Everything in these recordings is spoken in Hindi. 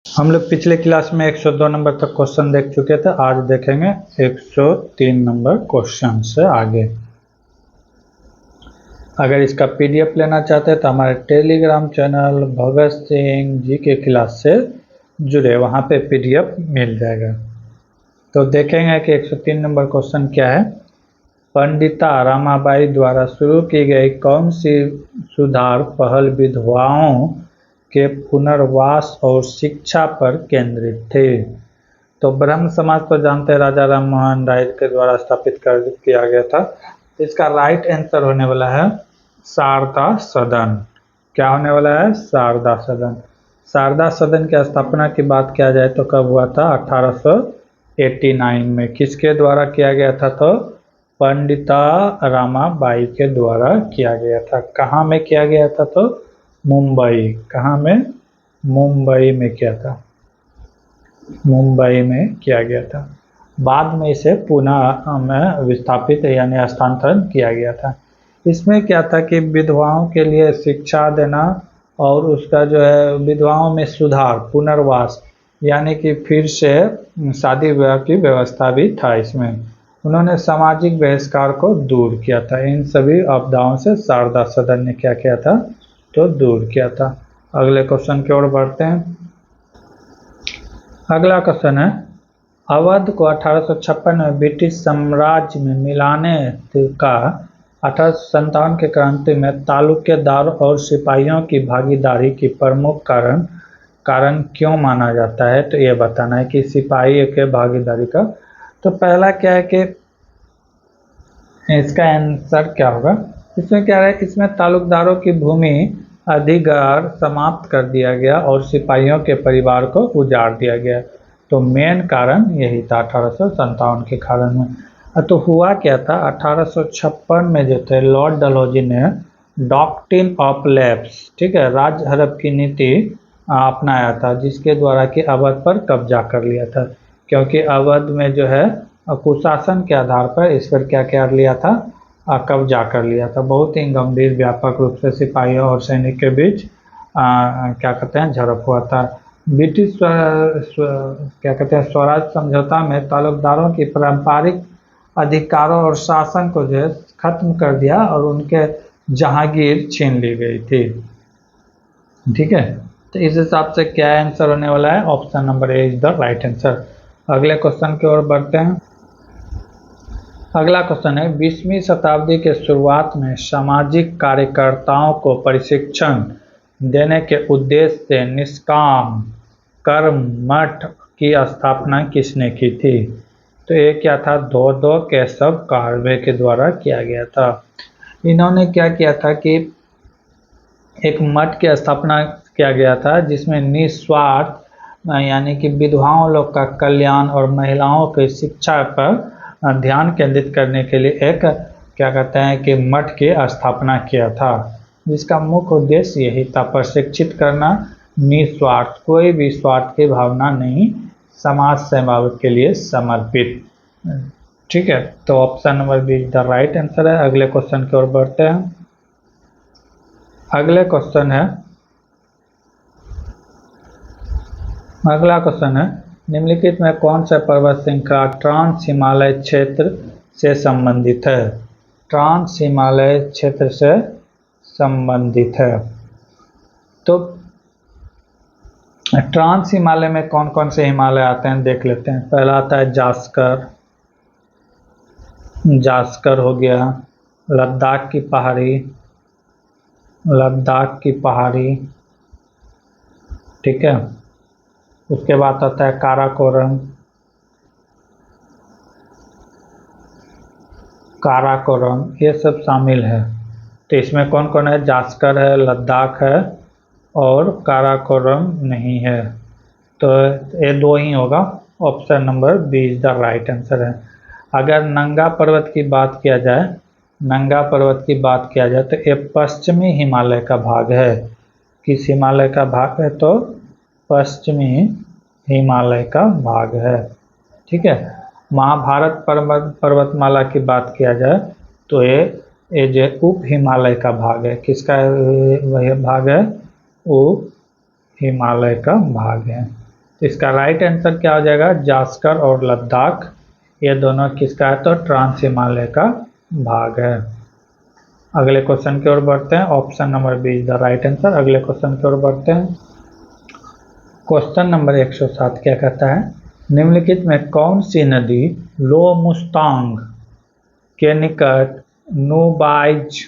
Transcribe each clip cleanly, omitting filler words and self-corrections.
हम लोग पिछले क्लास में 102 नंबर तक क्वेश्चन देख चुके थे। आज देखेंगे 103 नंबर क्वेश्चन से आगे। अगर इसका पीडीएफ लेना चाहते हैं तो हमारे टेलीग्राम चैनल भगत सिंह जी के क्लास से जुड़े, वहाँ पे पीडीएफ मिल जाएगा। तो देखेंगे कि 103 नंबर क्वेश्चन क्या है। पंडिता रमाबाई द्वारा शुरू की गई कौन सी सुधार पहल विधवाओं के पुनर्वास और शिक्षा पर केंद्रित थे? तो ब्रह्म समाज तो जानते हैं, राजा राम मोहन राय के द्वारा स्थापित कर किया गया था। इसका राइट आंसर होने वाला है शारदा सदन। क्या होने वाला है? शारदा सदन। शारदा सदन की स्थापना की बात किया जाए तो कब हुआ था? 1889 में। किसके द्वारा किया गया था? तो पंडिता रमाबाई के द्वारा किया गया था। कहाँ में किया गया था? तो मुंबई। कहाँ में? मुंबई में किया था। मुंबई में किया गया था। बाद में इसे पुणे में विस्थापित यानी स्थानांतरण किया गया था। इसमें क्या था कि विधवाओं के लिए शिक्षा देना और उसका जो है विधवाओं में सुधार, पुनर्वास यानी कि फिर से शादी विवाह की व्यवस्था भी था। इसमें उन्होंने सामाजिक बहिष्कार को दूर किया था। इन सभी आपदाओं से शारदा सदन ने क्या किया था? तो दूर किया था। अगले क्वेश्चन की ओर बढ़ते हैं। अगला क्वेश्चन है, अवध को 1856 में ब्रिटिश साम्राज्य में मिलाने का 1857 के क्रांति में तालुकेदार और सिपाहियों की भागीदारी की प्रमुख कारण क्यों माना जाता है? तो ये बताना है कि सिपाही के भागीदारी का। तो पहला क्या है कि इसका आंसर क्या होगा? इसमें क्या है? इसमें तालुकदारों की भूमि अधिकार समाप्त कर दिया गया और सिपाहियों के परिवार को उजाड़ दिया गया। तो मेन कारण यही था 1857 के कारण में। तो हुआ क्या था? 1856 में जो थे लॉर्ड डलहौजी ने डॉक्ट्रिन ऑफ लैप्स, ठीक है, राज हड़प की नीति अपनाया था, जिसके द्वारा कि अवध पर कब्जा कर लिया था। क्योंकि अवध में जो है कुशासन के आधार पर इस पर क्या कर लिया था? कब्जा कर लिया था। बहुत ही गंभीर व्यापक रूप से सिपाहियों और सैनिक के बीच क्या कहते हैं, झड़प हुआ था। ब्रिटिश क्या कहते हैं, स्वराज समझौता में तालुकदारों की पारंपरिक अधिकारों और शासन को जो है खत्म कर दिया और उनके जहांगीर छीन ली गई थी। ठीक है, तो इस हिसाब से क्या आंसर होने वाला है? Option number A is the right answer. अगले क्वेश्चन की ओर बढ़ते हैं। अगला क्वेश्चन है, 20वीं शताब्दी के शुरुआत में सामाजिक कार्यकर्ताओं को प्रशिक्षण देने के उद्देश्य से निष्काम कर्म मठ की स्थापना किसने की थी? तो ये क्या था? दो केशव कर्वे के द्वारा किया गया था। इन्होंने क्या किया था कि एक मठ की स्थापना किया गया था जिसमें निस्वार्थ यानी कि विधवाओं लोग का कल्याण और महिलाओं की शिक्षा पर ध्यान केंद्रित करने के लिए एक क्या कहते हैं कि मठ की स्थापना किया था, जिसका मुख्य उद्देश्य यही था, प्रशिक्षित करना निस्वार्थ, कोई भी स्वार्थ की भावना नहीं, समाज सेवा के लिए समर्पित। ठीक है, तो option number be the right answer है। अगले क्वेश्चन की ओर बढ़ते हैं। अगला क्वेश्चन है, निम्नलिखित में कौन सा पर्वत श्रृंखला ट्रांस हिमालय क्षेत्र से संबंधित है? ट्रांस हिमालय क्षेत्र से संबंधित है। तो ट्रांस हिमालय में कौन कौन से हिमालय आते हैं देख लेते हैं। पहला आता है जास्कर हो गया, लद्दाख की पहाड़ी, ठीक है। उसके बाद आता है काराकोरम, ये सब शामिल है। तो इसमें कौन कौन है? जास्कर है, लद्दाख है और काराकोरम नहीं है। तो ये दो ही होगा। Option number B is the right answer है। अगर नंगा पर्वत की बात किया जाए तो ये पश्चिमी हिमालय का भाग है। किस हिमालय का भाग है? तो पश्चिमी हिमालय का भाग है। ठीक है, महाभारत पर्वतमाला की बात किया जाए तो ये जो उप हिमालय का भाग है। किसका वह भाग है? उप हिमालय का भाग है। तो इसका राइट आंसर क्या हो जाएगा, जास्कर और लद्दाख, ये दोनों किसका है, तो ट्रांस हिमालय का भाग है। अगले क्वेश्चन की ओर बढ़ते हैं, option number B is the right answer. अगले क्वेश्चन की ओर बढ़ते हैं। क्वेश्चन नंबर 107 क्या कहता है, निम्नलिखित में कौन सी नदी लो मुस्तांग के निकट नुबाइज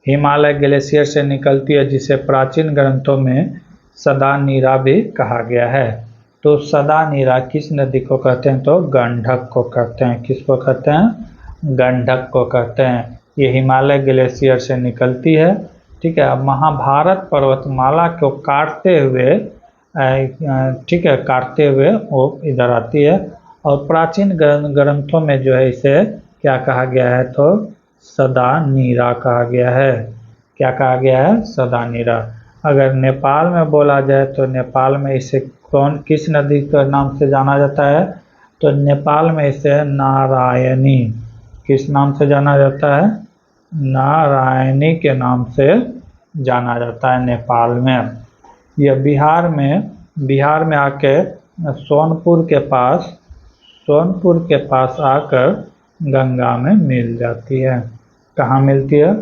हिमालय ग्लेशियर से निकलती है, जिसे प्राचीन ग्रंथों में सदा नीरा भी कहा गया है। तो सदा नीरा किस नदी को कहते हैं, तो गंडक को कहते हैं। किसको कहते हैं, गंडक को कहते हैं। ये हिमालय ग्लेशियर से निकलती है, ठीक है। अब महाभारत पर्वतमाला को काटते हुए, ठीक है, काटते हुए वो इधर आती है, और प्राचीन ग्रंथों में जो है इसे क्या कहा गया है, तो सदा नीरा कहा गया है। क्या कहा गया है, सदा नीरा। अगर नेपाल में बोला जाए तो नेपाल में इसे किस नदी के नाम से जाना जाता है, तो नेपाल में इसे नारायणी, किस नाम से जाना जाता है, नारायणी के नाम से जाना जाता है नेपाल में। यह बिहार में आके सोनपुर के पास आकर गंगा में मिल जाती है। कहाँ मिलती है,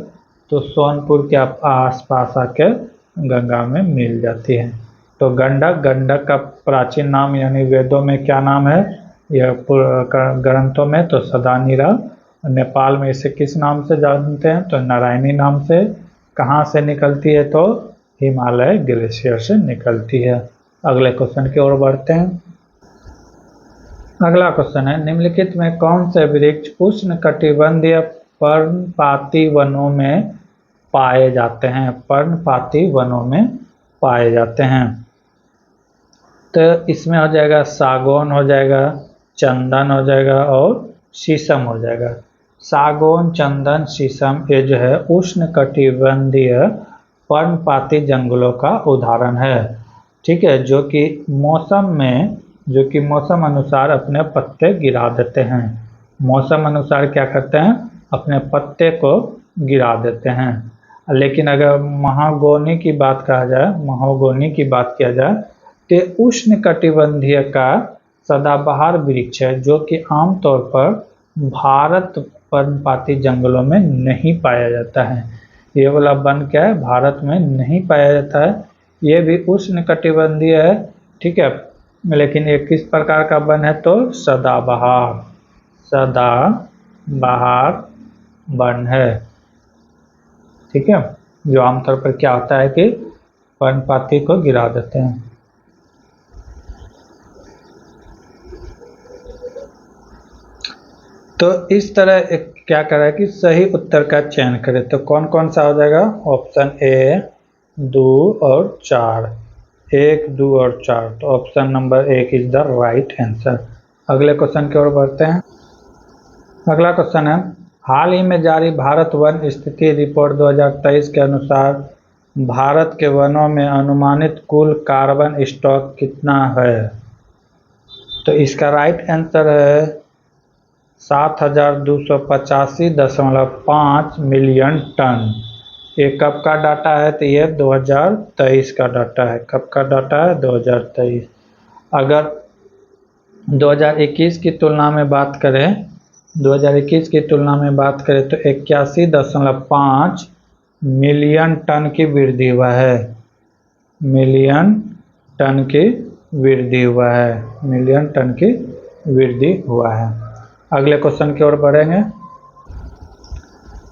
तो सोनपुर के आसपास आके गंगा में मिल जाती है। तो गंडक का प्राचीन नाम यानी वेदों में क्या नाम है, यह ग्रंथों में तो सदा नीरा। नेपाल में इसे किस नाम से जानते हैं, तो नारायणी नाम से। कहाँ से निकलती है, तो हिमालय ग्लेशियर से निकलती है। अगले क्वेश्चन की ओर बढ़ते हैं। अगला क्वेश्चन है, निम्नलिखित में कौन से वृक्ष उष्णकटिबंधीय पर्णपाती वनों में पाए जाते हैं, पर्णपाती वनों में पाए जाते हैं। तो इसमें हो जाएगा सागौन हो जाएगा, चंदन हो जाएगा और शीशम हो जाएगा। सागौन, चंदन, शीशम ये जो है उष्णकटिबंधीय पर्णपाती जंगलों का उदाहरण है, ठीक है, जो कि मौसम अनुसार अपने पत्ते गिरा देते हैं। मौसम अनुसार क्या करते हैं, अपने पत्ते को गिरा देते हैं। लेकिन अगर महागौनी की बात किया जाए तो उष्णकटिबंधीय का सदाबहार वृक्ष है, जो कि आमतौर पर भारत पर्णपाती जंगलों में नहीं पाया जाता है। ये वाला वन क्या है, भारत में नहीं पाया जाता है। ये भी उष्णकटिबंधीय है, ठीक है, लेकिन ये किस प्रकार का वन है, तो सदाबहार वन है, ठीक है, जो आमतौर पर क्या होता है कि पर्णपाती को गिरा देते हैं। तो इस तरह क्या करें कि सही उत्तर का चयन करें। तो कौन कौन सा हो जाएगा, ऑप्शन ए, 2 और 4, 1, 2 और 4। तो option number 1 is the right answer. अगले क्वेश्चन की ओर बढ़ते हैं। अगला क्वेश्चन है, हाल ही में जारी भारत वन स्थिति रिपोर्ट 2023 के अनुसार भारत के वनों में अनुमानित कुल कार्बन स्टॉक कितना है। तो इसका राइट आंसर है 7285.5 मिलियन टन। ये कब का डाटा है, तो ये 2023 का डाटा है। कब का डाटा है, 2023। अगर 2021 की तुलना में बात करें तो 81.5 मिलियन टन की वृद्धि हुआ है। मिलियन टन की वृद्धि हुआ है। अगले क्वेश्चन की ओर बढ़ेंगे।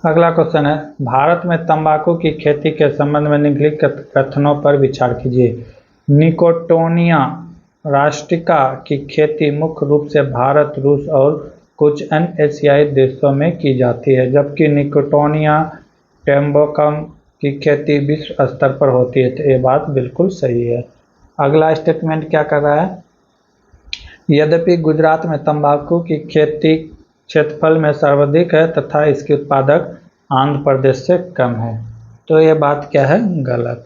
अगला क्वेश्चन है, भारत में तंबाकू की खेती के संबंध में निम्नलिखित कथनों पर विचार कीजिए। निकोटोनिया राष्ट्रिका की खेती मुख्य रूप से भारत, रूस और कुछ अन्य एशियाई देशों में की जाती है, जबकि निकोटोनिया टेम्बोकम की खेती विश्व स्तर पर होती है। तो ये बात बिल्कुल सही है। अगला स्टेटमेंट क्या कर रहा है, यद्यपि गुजरात में तंबाकू की खेती क्षेत्रफल में सर्वाधिक है तथा इसके उत्पादक आंध्र प्रदेश से कम है। तो ये बात क्या है, गलत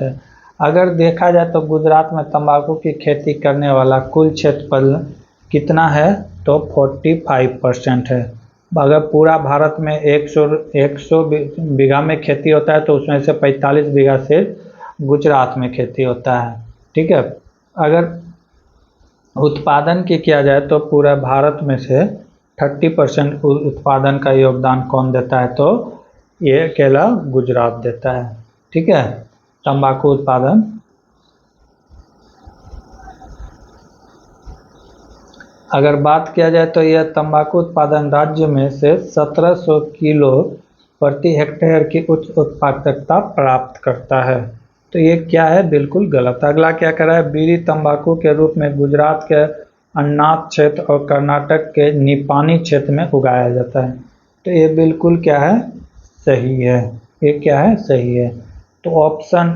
है। अगर देखा जाए तो गुजरात में तंबाकू की खेती करने वाला कुल क्षेत्रफल कितना है, तो 45% है। अगर पूरा भारत में 100 बीघा में खेती होता है तो उसमें से 45 बीघा से गुजरात में खेती होता है, ठीक है। अगर उत्पादन की किया जाए तो पूरा भारत में से 30% उत्पादन का योगदान कौन देता है, तो ये अकेला गुजरात देता है। ठीक है, तंबाकू उत्पादन। अगर बात किया जाए तो यह तंबाकू उत्पादन राज्य में से 1700 किलो प्रति हेक्टेयर की उच्च उत्पादकता प्राप्त करता है। तो ये क्या है, बिल्कुल गलत। अगला क्या कर रहा है, बीड़ी तंबाकू के रूप में गुजरात के अन्नात क्षेत्र और कर्नाटक के निपानी क्षेत्र में उगाया जाता है। तो ये बिल्कुल क्या है, सही है। ये क्या है, सही है। तो ऑप्शन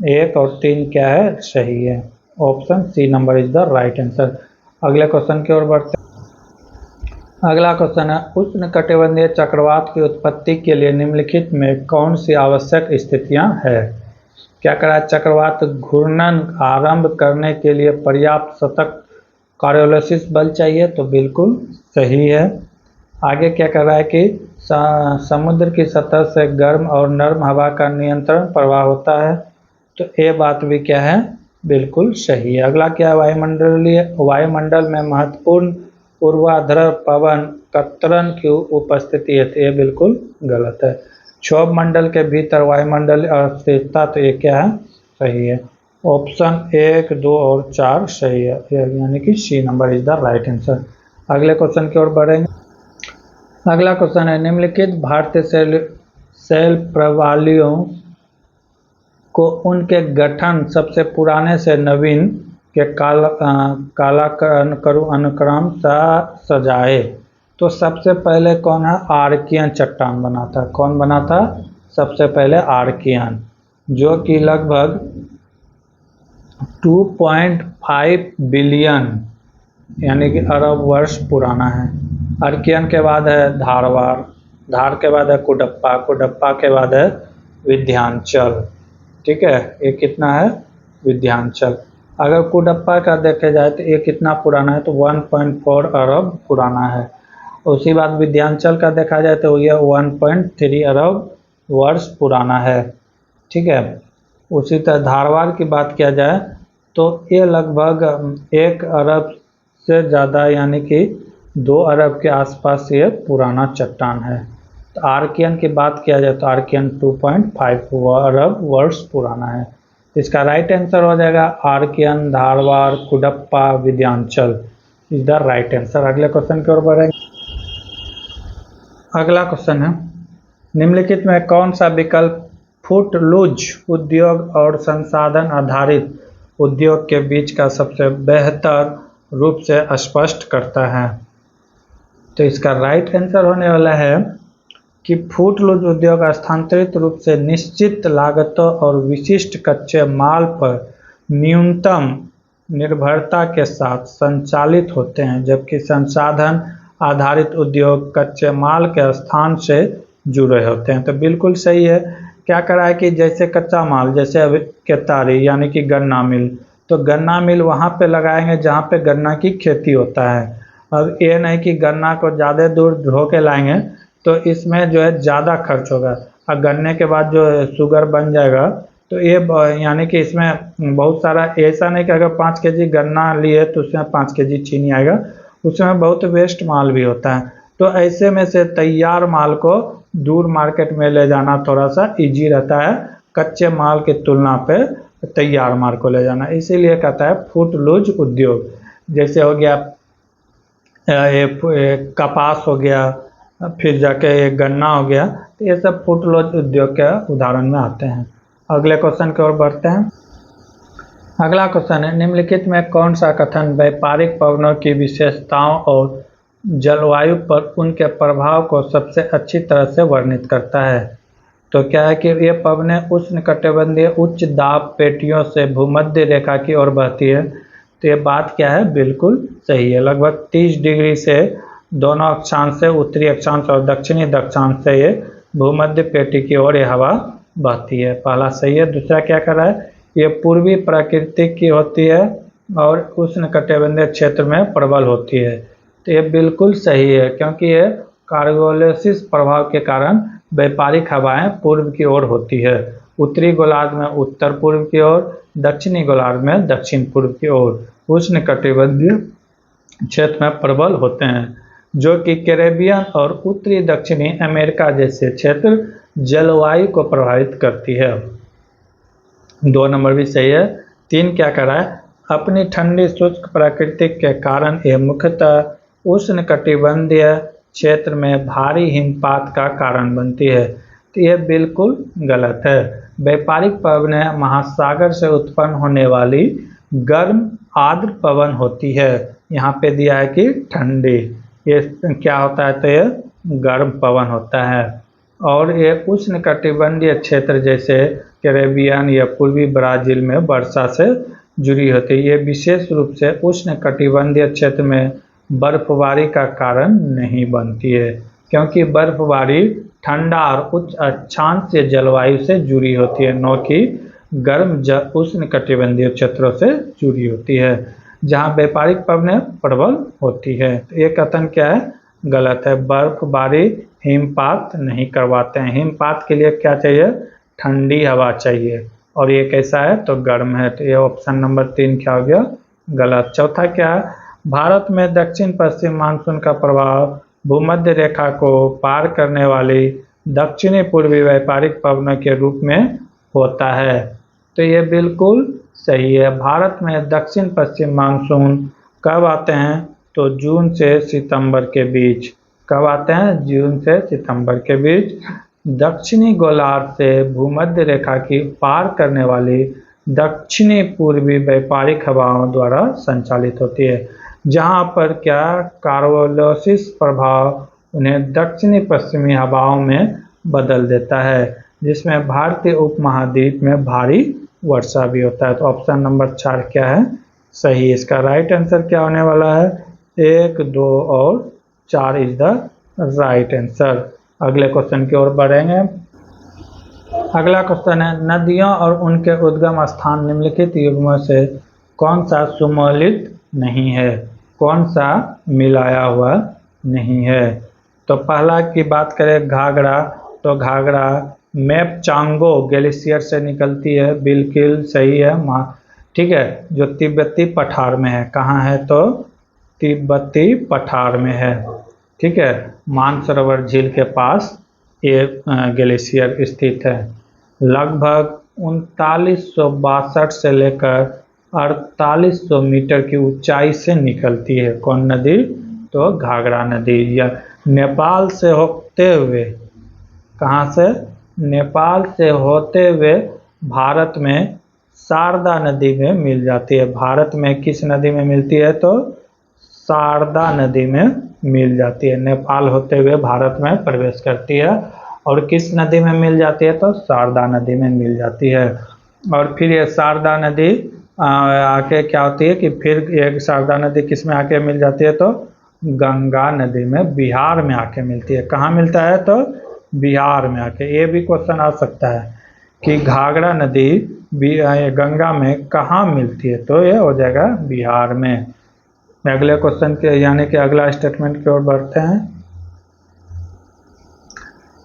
1 और 3 क्या है, सही है। Option C number is the right answer. अगले क्वेश्चन की ओर बढ़ते हैं। अगला क्वेश्चन है, उष्णकटिबंधीय चक्रवात की उत्पत्ति के लिए निम्नलिखित में कौन सी आवश्यक स्थितियां हैं। क्या करा, चक्रवात घूर्णन आरंभ करने के लिए पर्याप्त सतत कोरियोलिस बल चाहिए, तो बिल्कुल सही है। आगे क्या कर रहा है कि समुद्र की सतह से गर्म और नर्म हवा का नियंत्रण प्रवाह होता है, तो ये बात भी क्या है, बिल्कुल सही है। अगला क्या है, वायुमंडल में महत्वपूर्ण ऊर्ध्वाधर पवन कतरन की उपस्थिति है, तो ये बिल्कुल गलत है। क्षोभ मंडल के भीतर वायुमंडल अस्थिरता, तो ये क्या है, सही है। ऑप्शन 1, 2 और 4 सही है, यानी कि C number is the right answer. अगले क्वेश्चन की ओर बढ़ेंगे। अगला क्वेश्चन है, निम्नलिखित भारतीय शैल प्रणालियों को उनके गठन सबसे पुराने से नवीन के कालानुक्रम सजाए। तो सबसे पहले कौन है, आर्कियन चट्टान बना था। कौन बना था, सबसे पहले आर्कियन, जो कि लगभग 2.5 बिलियन यानी कि अरब वर्ष पुराना है। आर्कियन के बाद है धारवाड़, धार के बाद है कुडप्पा, कुडप्पा के बाद है विंध्याचल। ठीक है, ये कितना है, विंध्याचल। अगर कुडप्पा का देखे जाए तो ये कितना पुराना है, तो 1.4 अरब पुराना है। उसी बाद विंध्याचल का देखा जाए तो यह 1.3 अरब वर्ष पुराना है। ठीक है, उसी तरह धारवाड़ की बात किया जाए तो ये लगभग 1 अरब से ज़्यादा यानी कि 2 अरब के आसपास ये पुराना चट्टान है। तो आर्कियन की बात किया जाए तो आर्कियन 2.5 अरब वर्ष पुराना है। इसका राइट आंसर हो जाएगा archaean, Dharwar, Cuddapah, Vindhyachal is the right answer. अगले क्वेश्चन की ओर बढ़ेंगे। अगला क्वेश्चन है, निम्नलिखित में कौन सा विकल्प फुटलूज उद्योग और संसाधन आधारित उद्योग के बीच का सबसे बेहतर रूप से स्पष्ट करता है। तो इसका राइट आंसर होने वाला है कि फुटलूज उद्योग स्थानांतरित रूप से निश्चित लागतों और विशिष्ट कच्चे माल पर न्यूनतम निर्भरता के साथ संचालित होते हैं, जबकि संसाधन आधारित उद्योग कच्चे माल के स्थान से जुड़े होते हैं। तो बिल्कुल सही है। क्या करा है कि जैसे कच्चा माल, जैसे अब केतारी यानी कि गन्ना मिल, तो गन्ना मिल वहाँ पे लगाएंगे जहाँ पे गन्ना की खेती होता है। अब ये नहीं कि गन्ना को ज़्यादा दूर ढो के लाएंगे तो इसमें जो है ज़्यादा खर्च होगा, और गन्ने के बाद जो शुगर बन जाएगा तो ये यानी कि इसमें बहुत सारा, ऐसा नहीं कि अगर 5 केजी गन्ना लिए तो उसमें 5 केजी चीनी आएगा, उसमें बहुत वेस्ट माल भी होता है। तो ऐसे में से तैयार माल को दूर मार्केट में ले जाना थोड़ा सा इजी रहता है कच्चे माल की तुलना पे तैयार माल को ले जाना, इसीलिए कहता है फुटलूज उद्योग। जैसे हो गया कपास हो गया, फिर जाके ये गन्ना हो गया, तो ये सब फुटलूज उद्योग के उदाहरण में आते हैं। अगले क्वेश्चन की ओर बढ़ते हैं। अगला क्वेश्चन है, निम्नलिखित में कौन सा कथन व्यापारिक पवनों की विशेषताओं और जलवायु पर उनके प्रभाव को सबसे अच्छी तरह से वर्णित करता है। तो क्या है कि ये पवनें उष्णकटिबंधीय उच्च दाब पेटियों से भूमध्य रेखा की ओर बहती है। तो ये बात क्या है, बिल्कुल सही है। लगभग 30 डिग्री से दोनों अक्षांश से, उत्तरी अक्षांश और दक्षिणी अक्षांश से ये भूमध्य पेटी की ओर ये हवा बहती है। पहला सही है। दूसरा क्या कर रहा है, ये पूर्वी प्रकृति की होती है और उष्णकटिबंधीय क्षेत्र में प्रबल होती है। तो ये बिल्कुल सही है, क्योंकि ये कोरियोलिस प्रभाव के कारण व्यापारिक हवाएं पूर्व की ओर होती है। उत्तरी गोलार्ध में उत्तर पूर्व की ओर, दक्षिणी गोलार्ध में दक्षिण पूर्व की ओर उष्णकटिबंधीय क्षेत्र में प्रबल होते हैं, जो कि कैरेबियन और उत्तरी दक्षिणी अमेरिका जैसे क्षेत्र जलवायु को प्रभावित करती है। 2 नंबर भी सही है। 3 क्या कर रहा है, अपनी ठंडी शुष्क प्रकृति के कारण यह मुख्यतः उष्णकटिबंधीय क्षेत्र में भारी हिमपात का कारण बनती है। तो यह बिल्कुल गलत है। व्यापारिक पवनें महासागर से उत्पन्न होने वाली गर्म आर्द्र पवन होती है। यहाँ पे दिया है कि ठंडी, ये क्या होता है, तो ये गर्म पवन होता है। और ये उष्णकटिबंधीय क्षेत्र जैसे कैरेबियन या पूर्वी ब्राज़ील में वर्षा से जुड़ी होती है। ये विशेष रूप से उष्णकटिबंधीय क्षेत्र में बर्फबारी का कारण नहीं बनती है, क्योंकि बर्फबारी ठंडा और उच्च अक्षांशीय जलवायु से जुड़ी होती है, न कि गर्म उष्णकटिबंधीय क्षेत्रों से जुड़ी होती है, जहाँ व्यापारिक पवनें प्रबल होती है। तो ये कथन क्या है, गलत है। बर्फबारी हिमपात नहीं करवाते हैं। हिमपात के लिए क्या चाहिए, ठंडी हवा चाहिए, और ये कैसा है, तो गर्म है। तो ये ऑप्शन नंबर 3 क्या हो गया, गलत। चौथा क्या है, भारत में दक्षिण पश्चिम मानसून का प्रभाव भूमध्य रेखा को पार करने वाली दक्षिणी पूर्वी व्यापारिक पवनों के रूप में होता है। तो ये बिल्कुल सही है। भारत में दक्षिण पश्चिम मानसून कब आते हैं, तो जून से सितंबर के बीच। कब आते हैं, जून से सितंबर के बीच। दक्षिणी गोलार्ध से भूमध्य रेखा की पार करने वाली दक्षिणी पूर्वी व्यापारिक हवाओं द्वारा संचालित होती है, जहां पर क्या कार्बोलोसिस प्रभाव उन्हें दक्षिणी पश्चिमी हवाओं में बदल देता है, जिसमें भारतीय उपमहाद्वीप में भारी वर्षा भी होता है। तो ऑप्शन नंबर 4 क्या है, सही। इसका राइट आंसर क्या होने वाला है, 1, 2 और 4 इज द राइट आंसर। अगले क्वेश्चन की ओर बढ़ेंगे। अगला क्वेश्चन है, नदियों और उनके उद्गम स्थान निम्नलिखित युग्मों से कौन सा सुमेलित नहीं है, कौन सा मिलाया हुआ नहीं है। तो पहला की बात करें घाघरा, तो घाघरा मेपचांगो ग्लेशियर से निकलती है, बिल्कुल सही है। ठीक है, जो तिब्बती पठार में है। कहाँ है, तो तिब्बती पठार में है। ठीक है, मानसरोवर झील के पास ये ग्लेशियर स्थित है। लगभग 3962 से लेकर 4800 मीटर की ऊंचाई से निकलती है। कौन नदी, तो घाघरा नदी। या नेपाल से होते हुए, कहाँ से, नेपाल से होते हुए भारत में शारदा नदी में मिल जाती है। भारत में किस नदी में मिलती है, तो शारदा नदी में मिल जाती है। नेपाल होते हुए भारत में प्रवेश करती है और किस नदी में मिल जाती है, तो शारदा नदी में मिल जाती है। और फिर ये शारदा नदी आके क्या होती है कि फिर एक शारदा नदी किस में आके मिल जाती है, तो गंगा नदी में, बिहार में आके मिलती है। कहाँ मिलता है, तो बिहार में आके। ये भी क्वेश्चन आ सकता है कि घाघरा नदी गंगा में कहाँ मिलती है, तो ये हो जाएगा बिहार में। अगले क्वेश्चन के यानी कि अगला स्टेटमेंट की ओर बढ़ते हैं।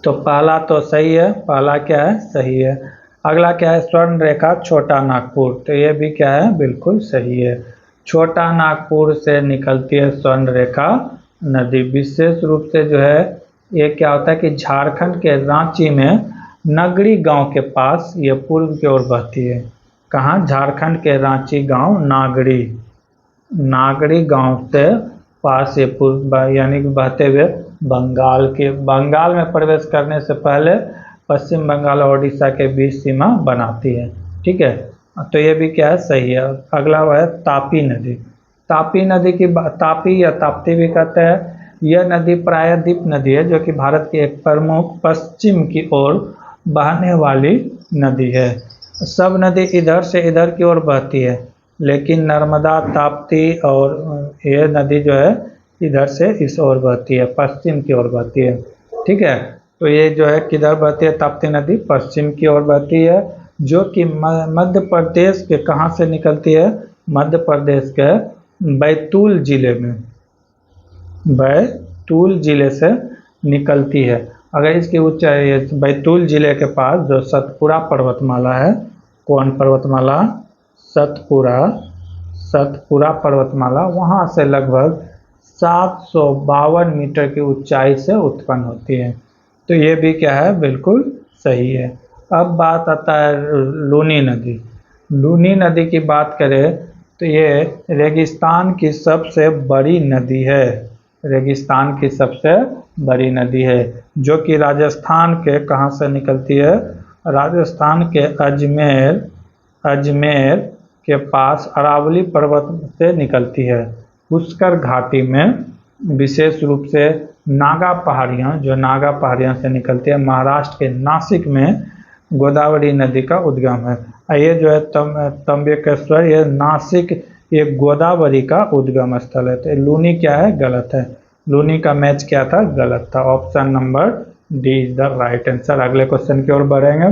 तो पहला तो सही है, पहला क्या है, सही है। अगला क्या है, स्वर्ण रेखा छोटा नागपुर, तो ये भी क्या है, बिल्कुल सही है। छोटा नागपुर से निकलती है स्वर्ण रेखा नदी। विशेष रूप से जो है ये क्या होता है कि झारखंड के रांची में नगरी गांव के पास ये पूर्व की ओर बहती है। कहाँ, झारखंड के रांची गांव नागरी गांव से पास ये पूर्व यानी कि बहते हुए बंगाल में प्रवेश करने से पहले पश्चिम बंगाल और उड़ीसा के बीच सीमा बनाती है। ठीक है, तो ये भी क्या है, सही है। अगला वो है तापी नदी। तापी नदी की तापी या ताप्ती भी कहते हैं। यह नदी प्रायद्वीप नदी है, जो कि भारत की एक प्रमुख पश्चिम की ओर बहने वाली नदी है। सब नदी इधर से इधर की ओर बहती है, लेकिन नर्मदा, ताप्ती और ये नदी जो है इधर से इस ओर बहती है, पश्चिम की ओर बहती है। ठीक है, तो ये जो है किधर बहती है, ताप्ती नदी पश्चिम की ओर बहती है, जो कि मध्य प्रदेश के कहाँ से निकलती है, मध्य प्रदेश के बैतूल जिले में, बैतूल जिले से निकलती है। अगर इसकी ऊंचाई बैतूल जिले के पास जो सतपुड़ा पर्वतमाला है, कौन पर्वतमाला, सतपुरा पर्वतमाला वहाँ से लगभग 752 मीटर की ऊंचाई से उत्पन्न होती है। तो ये भी क्या है, बिल्कुल सही है। अब बात आता है लूनी नदी। लूनी नदी की बात करें तो ये रेगिस्तान की सबसे बड़ी नदी है। रेगिस्तान की सबसे बड़ी नदी है जो कि राजस्थान के कहाँ से निकलती है, राजस्थान के अजमेर के पास अरावली पर्वत से निकलती है। पुष्कर घाटी में विशेष रूप से नागा पहाड़ियाँ, जो नागा पहाड़ियाँ से निकलती है, महाराष्ट्र के नासिक में गोदावरी नदी का उद्गम है। ये जो है त्र्यंबकेश्वर, ये नासिक, ये गोदावरी का उद्गम स्थल है। तो लूनी क्या है, गलत है। लूनी का मैच क्या था, गलत था। Option number D is the right answer. अगले क्वेश्चन की ओर बढ़ेंगे।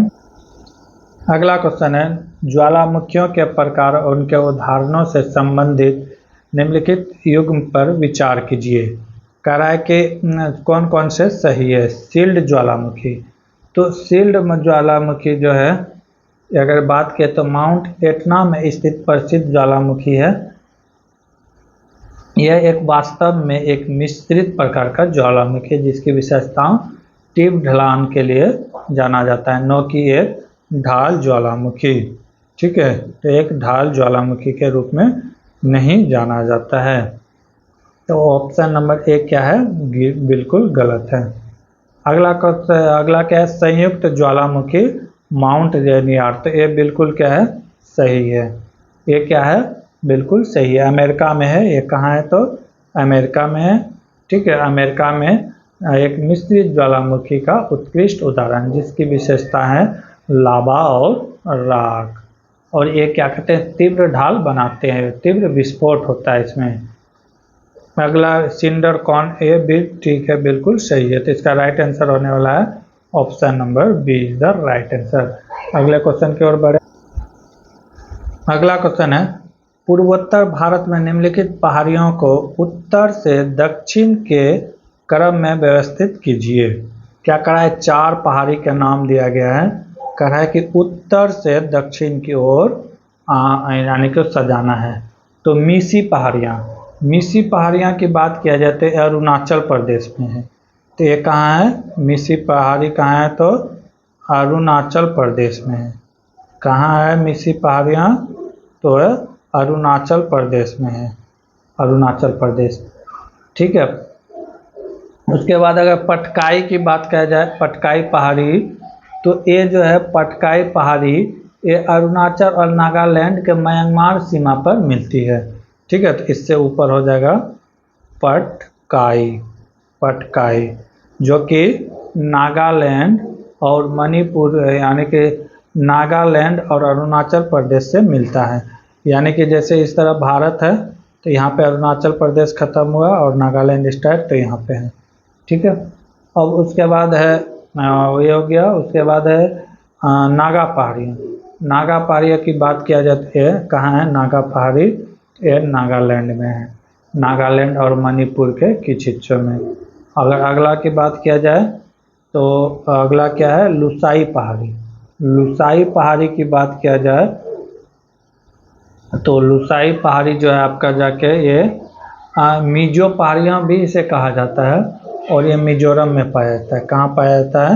अगला क्वेश्चन है, ज्वालामुखियों के प्रकार और उनके उदाहरणों से संबंधित निम्नलिखित युग्म पर विचार कीजिए। कह रहा है कि कौन कौन से सही है। शील्ड ज्वालामुखी, तो शील्ड ज्वालामुखी जो है, अगर बात करें तो माउंट एटना में स्थित प्रसिद्ध ज्वालामुखी है। यह एक वास्तव में एक मिश्रित प्रकार का ज्वालामुखी है जिसकी विशेषताओं तीव्र ढलान के लिए जाना जाता है, न कि एक ढाल ज्वालामुखी। ठीक है, तो एक ढाल ज्वालामुखी के रूप में नहीं जाना जाता है। तो ऑप्शन नंबर ए क्या है, बिल्कुल गलत है। अगला क्या है, संयुक्त ज्वालामुखी माउंट रेनियर। तो ये बिल्कुल क्या है, सही है। ये क्या है, बिल्कुल सही है। अमेरिका में है। ये कहाँ है, तो अमेरिका में है। ठीक है, अमेरिका में एक मिश्रित ज्वालामुखी का उत्कृष्ट उदाहरण जिसकी विशेषता है लावा और राख, और ये क्या कहते हैं, तीव्र ढाल बनाते हैं, तीव्र विस्फोट होता है इसमें। अगला सिंडर कॉन, ये भी ठीक है, बिल्कुल सही है। तो इसका राइट आंसर होने वाला है option number B is the right answer. अगले क्वेश्चन की ओर बढ़े। अगला क्वेश्चन है, पूर्वोत्तर भारत में निम्नलिखित पहाड़ियों को उत्तर से दक्षिण के क्रम में व्यवस्थित कीजिए। क्या करा है, 4 पहाड़ी का नाम दिया गया है। कह रहा है कि उत्तर से दक्षिण की ओर यानी कि सजाना है। तो मीसी पहाड़ियाँ की बात किया जाए तो अरुणाचल प्रदेश में है। तो ये कहाँ है, मीसी पहाड़ी कहाँ है, तो अरुणाचल प्रदेश में है। कहाँ है मीसी पहाड़ियाँ, तो अरुणाचल प्रदेश में है, अरुणाचल प्रदेश। ठीक है, उसके बाद अगर पटकाई की बात किया जाए, पटकाई पहाड़ी, तो ये जो है पटकाई पहाड़ी, ये अरुणाचल और नागालैंड के म्यांमार सीमा पर मिलती है। ठीक है, तो इससे ऊपर हो जाएगा पटकाई, जो कि नागालैंड और मणिपुर, यानी कि नागालैंड और अरुणाचल प्रदेश से मिलता है। यानी कि जैसे इस तरह भारत है तो यहाँ पे अरुणाचल प्रदेश खत्म हुआ और नागालैंड स्टार्ट तो यहाँ पे है। ठीक है, अब उसके बाद है ये हो गया। उसके बाद है नागा पहाड़ियाँ की बात किया जाती है। कहाँ है नागा पहाड़ी, ये नागालैंड में है, नागालैंड और मणिपुर के कुछ हिस्सों में। अगर अगला की बात किया जाए तो अगला क्या है, लुसाई पहाड़ी की बात किया जाए तो लुसाई पहाड़ी जो है आपका जाके ये मिजो पहाड़ियाँ भी इसे कहा जाता है और ये मिजोरम में पाया जाता है। कहाँ पाया जाता है,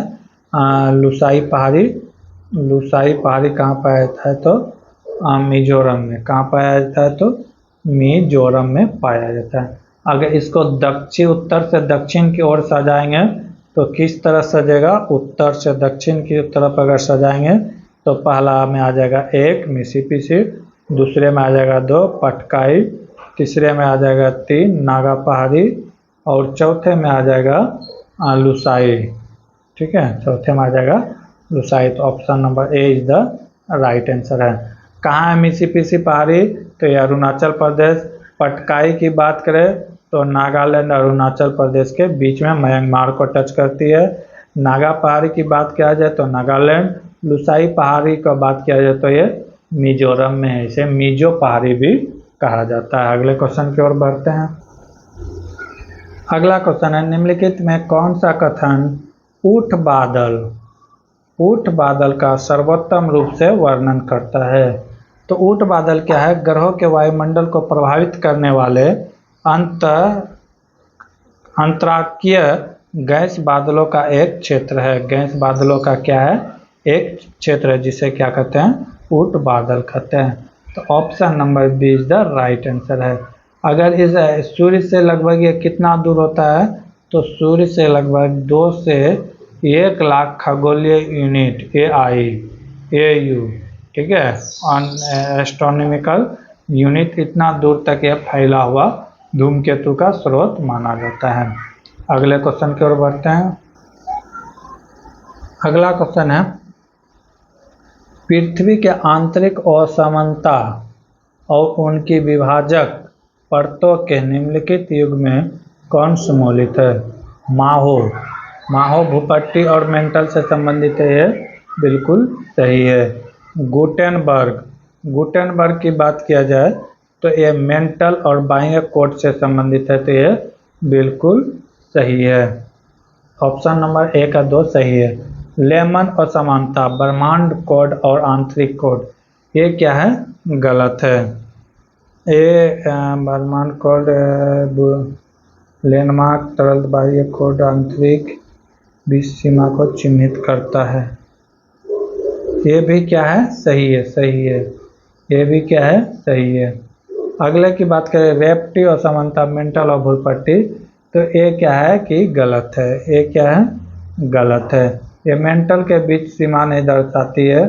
लुसाई पहाड़ी कहाँ पाया जाता है, तो मिजोरम में। कहाँ पाया जाता है, तो मिजोरम में पाया जाता है। अगर इसको उत्तर से दक्षिण की ओर सजाएंगे तो किस तरह सजेगा, उत्तर से दक्षिण की तरफ अगर सजाएंगे तो पहला में आ जाएगा 1 मिसिसिपी, दूसरे में आ जाएगा 2 पटकाई, तीसरे में आ जाएगा 3 नागा पहाड़ी और चौथे में आ जाएगा लुसाई। ठीक है, चौथे में आ जाएगा लुसाई। तो option number A is the right answer है। कहाँ है मिसिसिपी पहाड़ी, तो ये अरुणाचल प्रदेश। पटकाई की बात करें तो नागालैंड और अरुणाचल प्रदेश के बीच में म्यांमार को टच करती है। नागा पहाड़ी की बात किया जाए तो नागालैंड, लुसाई पहाड़ी का बात किया जाए तो ये मिजोरम में है, इसे मिजो पहाड़ी भी कहा जाता है। अगले क्वेश्चन की ओर बढ़ते हैं। अगला क्वेश्चन है, निम्नलिखित में कौन सा कथन ऊठ बादल का सर्वोत्तम रूप से वर्णन करता है। तो ऊट बादल क्या है? ग्रहों के वायुमंडल को प्रभावित करने वाले अंतराकीय गैस बादलों का एक क्षेत्र है। गैस बादलों का क्या है? एक क्षेत्र है, जिसे क्या कहते हैं? ऊट बादल कहते हैं। तो option number B is the right answer है। अगर इस सूर्य से लगभग ये कितना दूर होता है? तो सूर्य से लगभग 2 से 1 लाख खगोलीय यूनिट AU, ठीक है, एस्ट्रोनॉमिकल यूनिट, इतना दूर तक यह फैला हुआ धूमकेतु का स्रोत माना जाता है। अगले क्वेश्चन की ओर बढ़ते हैं। अगला क्वेश्चन है, पृथ्वी के आंतरिक असमानता और उनकी विभाजक परतों के निम्नलिखित युग में कौन सम्मिलित है? माहो भूपट्टी और मेंटल से संबंधित है, ये बिल्कुल सही है। गुटेनबर्ग की बात किया जाए तो ये मेंटल और बाह्य कोड से संबंधित है, तो ये बिल्कुल सही है। ऑप्शन नंबर 1 और 2 सही है। लेमन असमानता, ब्रह्मांड कोड और आंतरिक कोड, ये क्या है? गलत है। ये ब्रह्मांड कोड, लैंडमार्क तरल बाह्य कोड आंतरिक बीच सीमा को चिन्हित करता है, ये भी क्या है? सही है। ये भी क्या है? सही है। अगले की बात करें, रेप्टिव असमानता, मेंटल और भूपट्टी, तो ये क्या है कि गलत है। ये क्या है? गलत है। ये मेंटल के बीच सीमा नहीं दर्शाती है।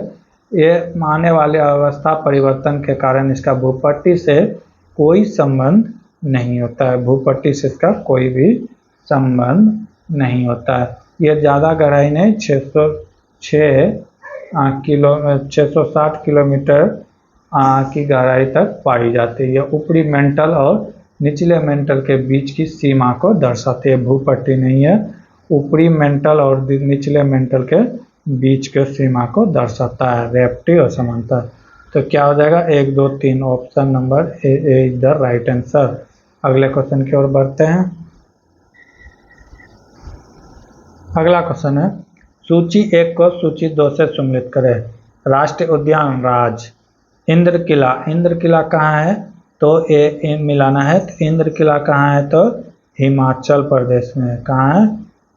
ये आने वाले अवस्था परिवर्तन के कारण इसका भूपट्टी से कोई संबंध नहीं होता है। भूपट्टी से इसका कोई भी संबंध नहीं होता है। ये ज़्यादा गहराई नहीं, 660 किलोमीटर की गहराई तक पाई जाती है। यह ऊपरी मेंटल और निचले मेंटल के बीच की सीमा को दर्शाती है। भूपट्टी नहीं है, ऊपरी मेंटल और निचले मेंटल के बीच के सीमा को दर्शाता है रेप्टिव असमानता। तो क्या हो जाएगा? 1, 2, 3, option number A is the right answer. अगले क्वेश्चन की ओर बढ़ते हैं। अगला क्वेश्चन है, सूची 1 को सूची 2 से सम्मिलित करें। राष्ट्रीय उद्यान राज इंद्र किला कहाँ है? तो ये मिलाना है। तो इंद्र किला कहाँ है? तो हिमाचल प्रदेश में है। कहाँ है?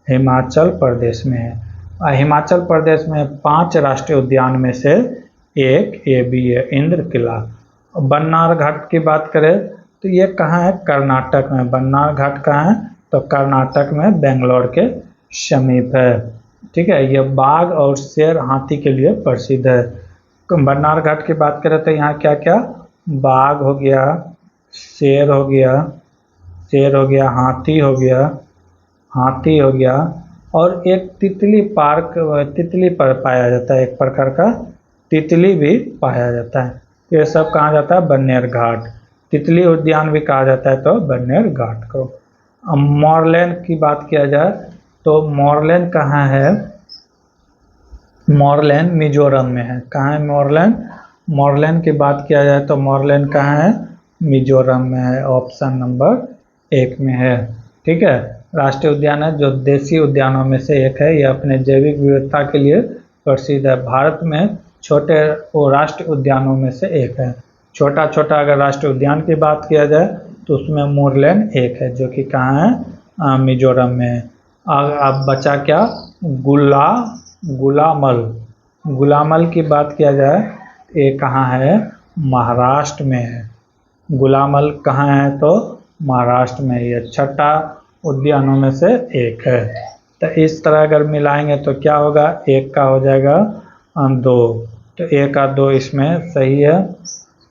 हिमाचल प्रदेश में है। हिमाचल प्रदेश में 5 राष्ट्रीय उद्यान में से एक ये भी है, इंद्र किला। बन्नार घाट की बात करें तो ये कहाँ है? कर्नाटक में। बन्नार घाट कहाँ है? तो कर्नाटक में, बेंगलोर के समीप है। ठीक है, ये बाघ और शेर, हाथी के लिए प्रसिद्ध है। बन्नार घाट की बात करें तो यहाँ क्या क्या? बाघ हो गया, शेर हो गया, हाथी हो गया और एक तितली पर पाया जाता है। एक प्रकार का तितली भी पाया जाता है। ये सब कहाँ जाता है? बन्नेर घाट। तितली उद्यान भी कहा जाता है तो बन्नेर घाट को। मोरलैंड की बात किया जाए तो मोरलैंड कहाँ है? मोरलैंड मिजोरम में है। कहाँ है मोरलैंड? मोरलैंड की बात किया जाए तो मोरलैंड कहाँ है? मिजोरम में है। ऑप्शन नंबर 1 में है। ठीक है, राष्ट्रीय उद्यान है जो देसी उद्यानों में से एक है। यह अपने जैविक विविधता के लिए प्रसिद्ध है। भारत में छोटे राष्ट्रीय उद्यानों में से एक है। छोटा अगर राष्ट्रीय उद्यान की बात किया जाए तो उसमें मोरलैंड एक है, जो कि कहाँ है? मिजोरम में है। अब बचा क्या? गुलामल की बात किया जाए, ये कहाँ है? महाराष्ट्र में है। गुलामल कहाँ है? तो महाराष्ट्र में। ये छठा उद्यानों में से एक है। तो इस तरह अगर मिलाएंगे तो क्या होगा? 1 का हो जाएगा 2। तो 1 और 2 इसमें सही है।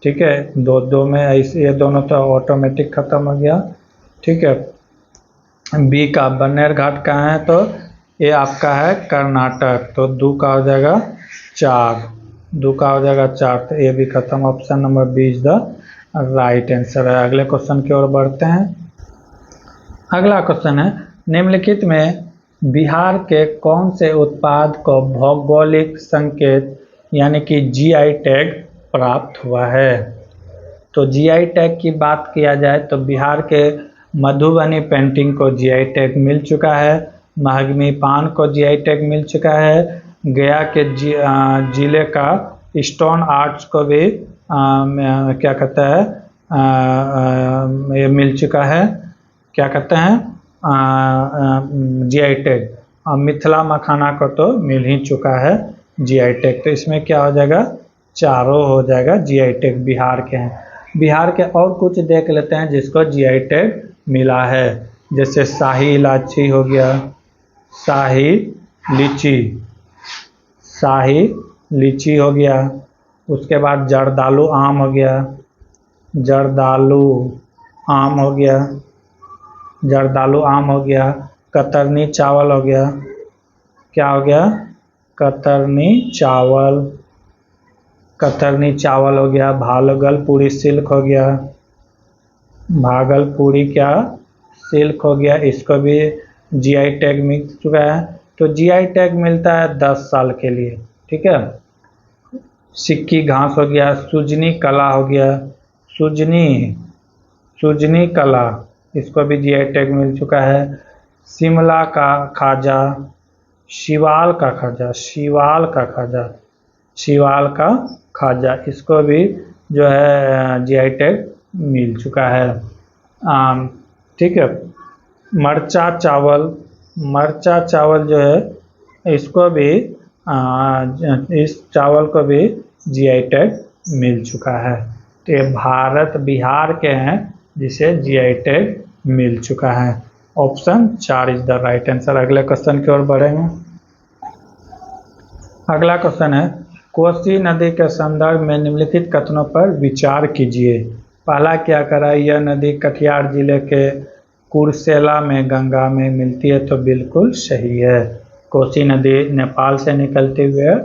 ठीक है, 2 में ऐसे ये दोनों तो ऑटोमेटिक खत्म हो गया। ठीक है, बी का बन्नेर घाट कहाँ है? तो ये आपका है कर्नाटक। तो 2 का हो जाएगा 4। 2 का हो जाएगा 4, तो ये भी खत्म। Option number B is the right answer है। अगले क्वेश्चन की ओर बढ़ते हैं। अगला क्वेश्चन है, निम्नलिखित में बिहार के कौन से उत्पाद को भौगोलिक संकेत यानी कि GI टैग प्राप्त हुआ है? तो GI टैग की बात किया जाए तो बिहार के मधुबनी पेंटिंग को GI टैग मिल चुका है। महगमी पान को GI टैग मिल चुका है। गया के जिले का स्टोन आर्ट्स को भी क्या कहते हैं, ये मिल चुका है, क्या कहते हैं, जीआई टैग। और मिथिला मखाना को तो मिल ही चुका है जीआई टैग। तो इसमें क्या हो जाएगा, चारों हो जाएगा जीआई टैग बिहार के हैं। बिहार के और कुछ देख लेते हैं जिसको जीआई टैग मिला है, जैसे शाही इलायची हो गया, शाही लीची, शाही लीची हो गया। उसके बाद जर्दालू आम हो गया, जर्दालू आम हो गया, जर्दालू आम हो गया। कतरनी चावल हो गया, क्या हो गया, कतरनी चावल, कतरनी चावल हो गया। भागलपुरी सिल्क हो गया, भागलपुरी क्या, सिल्क हो गया। इसको भी जीआई टैग मिल चुका है। तो जीआई टैग मिलता है 10 साल के लिए, ठीक है। सिक्की घास हो गया, सुजनी कला हो गया, सुजनी, सुजनी कला, इसको भी जीआई टैग मिल चुका है। शिमला का खाजा, शिवाल का खाजा, शिवाल का खाजा, शिवाल का खाजा, इसको भी जो है जीआई टैग मिल चुका है। ठीक है। मरचा चावल, मरचा चावल जो है इसको भी इस चावल को भी जीआई टैग मिल चुका है। तो ये भारत बिहार के हैं जिसे जीआई टैग मिल चुका है। Option 4 is the right answer. अगले क्वेश्चन की ओर बढ़ेंगे। अगला क्वेश्चन है, कोसी नदी के संदर्भ में निम्नलिखित कथनों पर विचार कीजिए। पहला क्या करा, यह नदी कटिहार जिले के कुर्सेला में गंगा में मिलती है, तो बिल्कुल सही है। कोसी नदी नेपाल से निकलते हुए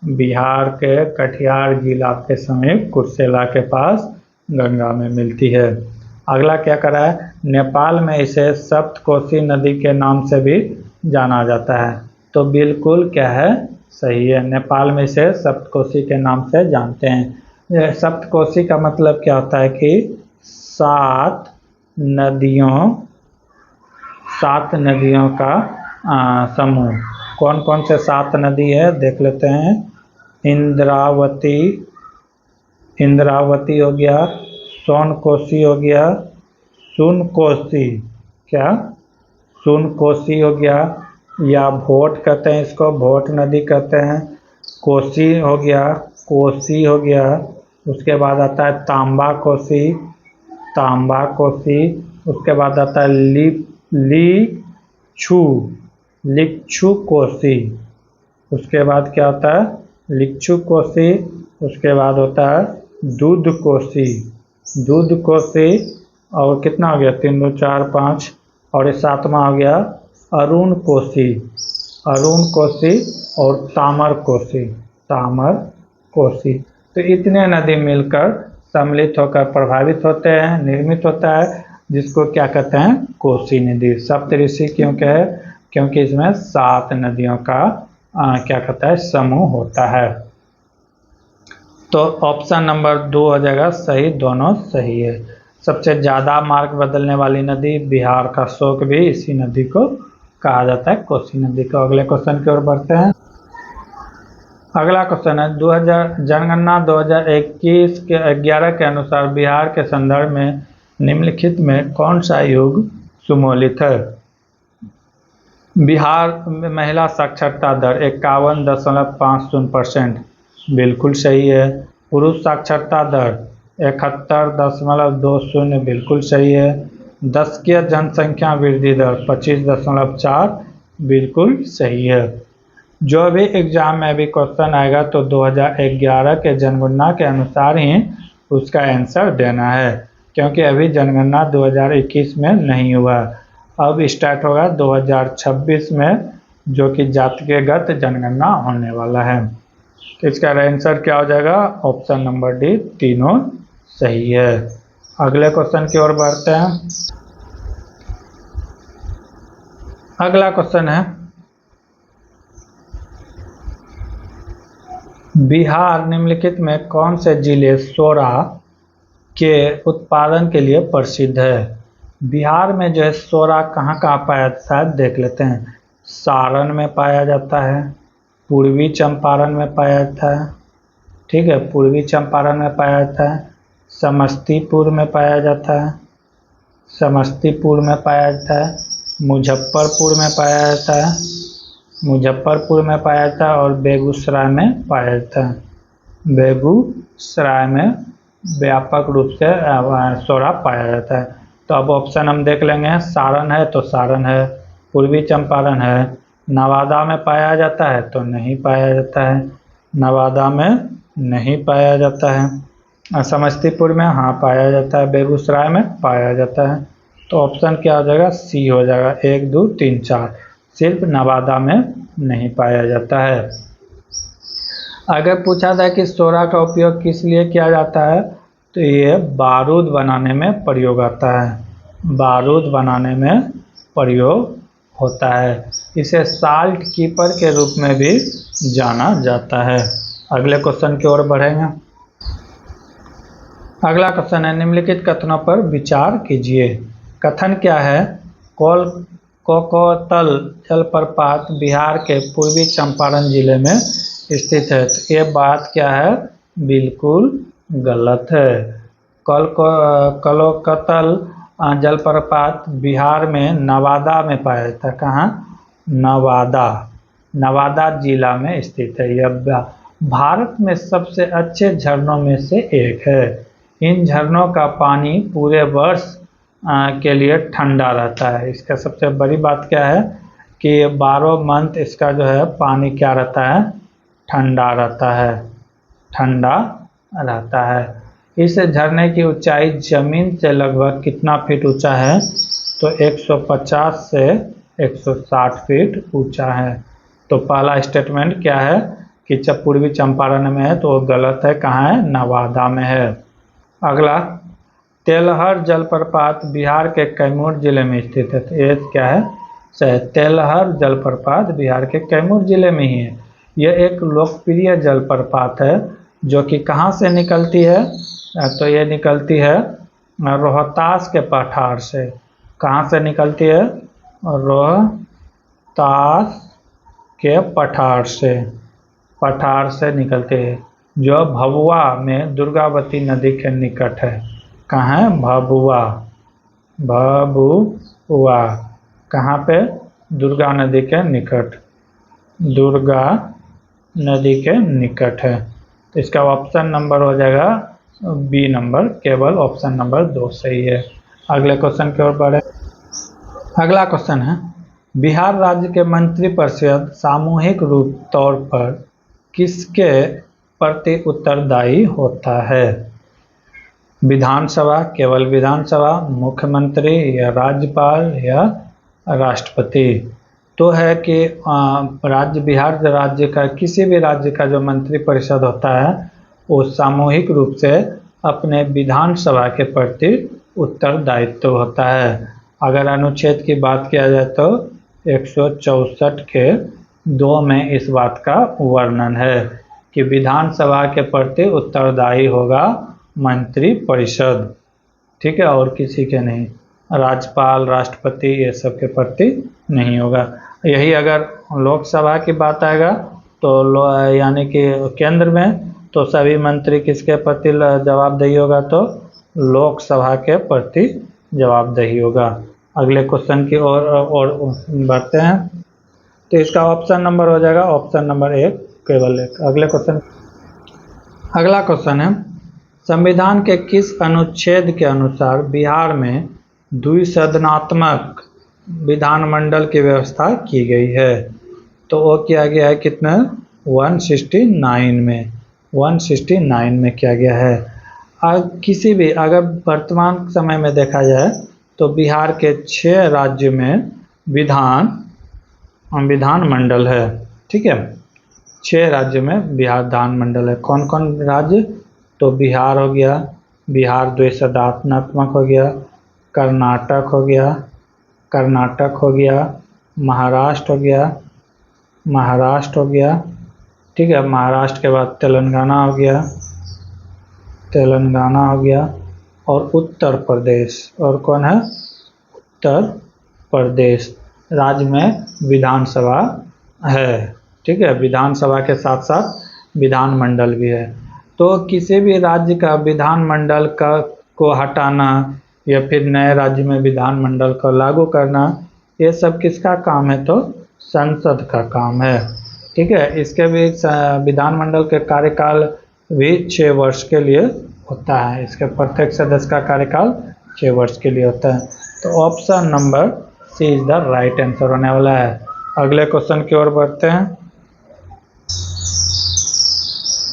बिहार के कटिहार जिला के समीप कुर्सेला के पास गंगा में मिलती है। अगला क्या करा है, नेपाल में इसे सप्तकोसी नदी के नाम से भी जाना जाता है, तो बिल्कुल क्या है, सही है। नेपाल में इसे सप्तकोसी के नाम से जानते हैं। सप्तकोसी का मतलब क्या होता है कि 7 नदियों, 7 नदियों का समूह। कौन कौन से 7 नदी है देख लेते हैं। इंद्रावती, इंद्रावती हो गया, सोनकोसी हो गया, सुनकोसी, क्या, सुनकोसी हो गया, या भोट कहते हैं इसको, भोट नदी कहते हैं। कोसी हो गया, कोसी हो गया। उसके बाद आता है तांबा कोसी, तांबा कोसी। उसके बाद आता है लीछू, लिच्छू कोसी। उसके बाद क्या होता है, लिच्छू कोसी। उसके बाद होता है दूध कोसी, दूध कोसी। और कितना हो गया, 3 2 4 5, और ये 7वां हो गया अरुण कोसी, अरुण कोसी। और तामर कोसी, तामर कोसी। तो इतने नदी मिलकर सम्मिलित होकर प्रभावित होते हैं, निर्मित होता है, जिसको क्या कहते हैं, कोसी नदी। सप्तऋषि क्यों कहे, क्योंकि इसमें 7 नदियों का क्या कहता है, समूह होता है। तो ऑप्शन नंबर 2 हो जाएगा सही, दोनों सही है। सबसे ज़्यादा मार्ग बदलने वाली नदी बिहार का शोक भी इसी नदी को कहा जाता है, कोसी नदी को। अगले क्वेश्चन की ओर बढ़ते हैं। अगला क्वेश्चन है, 2000 जनगणना 2021 के 11 के अनुसार बिहार के संदर्भ में निम्नलिखित में कौन सा युग सुमेलित है। बिहार में महिला साक्षरता दर 51.50%, बिल्कुल सही है। पुरुष साक्षरता दर 71.20, बिल्कुल सही है। दशकीय जनसंख्या वृद्धि दर 25.4, बिल्कुल सही है। जो भी एग्जाम में भी क्वेश्चन आएगा तो 2011 के जनगणना के अनुसार ही उसका आंसर देना है, क्योंकि अभी जनगणना 2021 में नहीं हुआ। अब स्टार्ट होगा 2026 में, जो कि जातिगत जनगणना होने वाला है। तो इसका आंसर क्या हो जाएगा, ऑप्शन नंबर डी, तीनों सही है। अगले क्वेश्चन की ओर बढ़ते हैं। अगला क्वेश्चन है, बिहार निम्नलिखित में कौन से जिले सोरा के उत्पादन के लिए प्रसिद्ध है। बिहार में जो है सोरा कहाँ कहाँ पाया जाता है देख लेते हैं। सारण में पाया जाता है, पूर्वी चंपारण में पाया जाता है, ठीक है, पूर्वी चंपारण में पाया जाता है, समस्तीपुर में पाया जाता है, समस्तीपुर में पाया जाता है, मुजफ्फरपुर में पाया जाता है, मुजफ्फरपुर में पाया जाता है और बेगूसराय में पाया जाता है। बेगूसराय में व्यापक रूप से सोरा पाया जाता है। तो अब ऑप्शन हम देख लेंगे, सारण है तो सारण है, पूर्वी चंपारण है, नवादा में पाया जाता है तो नहीं पाया जाता है, नवादा में नहीं पाया जाता है, समस्तीपुर में हाँ पाया जाता है, बेगूसराय में पाया जाता है। तो ऑप्शन क्या हो जाएगा, सी हो जाएगा, 1 2 3 4, सिर्फ नवादा में नहीं पाया जाता है। अगर पूछा था कि सोरा का उपयोग किस लिए किया जाता है, तो ये बारूद बनाने में प्रयोग आता है, बारूद बनाने में प्रयोग होता है। इसे साल्ट कीपर के रूप में भी जाना जाता है। अगले क्वेश्चन की ओर बढ़ेंगे। अगला क्वेश्चन है, निम्नलिखित कथनों पर विचार कीजिए। कथन क्या है, कोकोतल जलप्रपात बिहार के पूर्वी चंपारण जिले में स्थित है। तो ये बात क्या है, बिल्कुल गलत है। कोकोतल जलप्रपात बिहार में नवादा में पाया जाता है। कहाँ, नवादा, नवादा जिला में स्थित है। यह भारत में सबसे अच्छे झरनों में से एक है। इन झरनों का पानी पूरे वर्ष के लिए ठंडा रहता है। इसका सबसे बड़ी बात क्या है कि 12 मंथ इसका जो है पानी क्या रहता है, ठंडा रहता है, ठंडा रहता है। इस झरने की ऊंचाई जमीन से लगभग कितना फीट ऊंचा है, तो 150 से 160 फीट ऊंचा है। तो पहला स्टेटमेंट क्या है कि जब पूर्वी चंपारण में है तो वो गलत है। कहाँ है, नवादा में है। अगला, तेलहर जलप्रपात बिहार के कैमूर जिले में स्थित है। तो ये क्या है, सही, तेलहर जलप्रपात बिहार के कैमूर जिले में ही है। यह एक लोकप्रिय जलप्रपात है जो कि कहाँ से निकलती है, तो ये निकलती है रोहतास के पठार से। कहाँ से निकलती है, रोहतास के पठार से, पठार से निकलती है, जो भभुआ में दुर्गावती नदी के निकट है। कहाँ है, भभुआ, भभुआ कहाँ पे, दुर्गा नदी के निकट, दुर्गा नदी के निकट है। तो इसका ऑप्शन नंबर हो जाएगा बी नंबर, केवल ऑप्शन नंबर 2 सही है। अगले क्वेश्चन की ओर बढ़े। अगला क्वेश्चन है, बिहार राज्य के मंत्रिपरिषद सामूहिक रूप तौर पर किसके प्रति उत्तरदायी होता है। विधानसभा, केवल विधानसभा, मुख्यमंत्री या राज्यपाल या राष्ट्रपति। तो है कि राज्य, बिहार राज्य का, किसी भी राज्य का जो मंत्रिपरिषद होता है वो सामूहिक रूप से अपने विधानसभा के प्रति उत्तरदायित्व होता है। अगर अनुच्छेद की बात किया जाए तो 164 के 2 में इस बात का वर्णन है कि विधानसभा के प्रति उत्तरदायी होगा मंत्रिपरिषद, ठीक है, और किसी के नहीं, राज्यपाल, राष्ट्रपति ये सब के प्रति नहीं होगा। यही अगर लोकसभा की बात आएगा तो यानी कि केंद्र में, तो सभी मंत्री किसके प्रति जवाबदेही होगा, तो लोकसभा के प्रति जवाबदेही होगा। अगले क्वेश्चन की ओर बढ़ते हैं। तो इसका ऑप्शन नंबर हो जाएगा ऑप्शन नंबर 1, केवल 1। अगले क्वेश्चन, अगला क्वेश्चन है, संविधान के किस अनुच्छेद के अनुसार बिहार में द्विसदनात्मक विधानमंडल की व्यवस्था की गई है। तो वो किया गया है कितना, 169 में, 169 में किया गया है। किसी भी, अगर वर्तमान समय में देखा जाए तो बिहार के 6 राज्य में विधानमंडल है, ठीक है, 6 राज्य में विधानमंडल है। कौन कौन राज्य, तो बिहार हो गया, बिहार द्विसदनात्मक हो गया, कर्नाटक हो गया, कर्नाटक हो गया, महाराष्ट्र हो गया, महाराष्ट्र हो गया, ठीक है, महाराष्ट्र के बाद तेलंगाना हो गया, तेलंगाना हो गया, और उत्तर प्रदेश। और कौन है, उत्तर प्रदेश राज्य में विधानसभा है, ठीक है, विधानसभा के साथ साथ विधानमंडल भी है। तो किसी भी राज्य का विधानमंडल का को हटाना या फिर नए राज्य में विधानमंडल को लागू करना, ये सब किसका काम है? तो संसद का काम है। ठीक है, इसके भी विधानमंडल के कार्यकाल भी 6 वर्ष के लिए होता है। इसके प्रत्येक सदस्य का कार्यकाल 6 वर्ष के लिए होता है। तो option number C is the right answer होने वाला है। अगले क्वेश्चन की ओर बढ़ते हैं।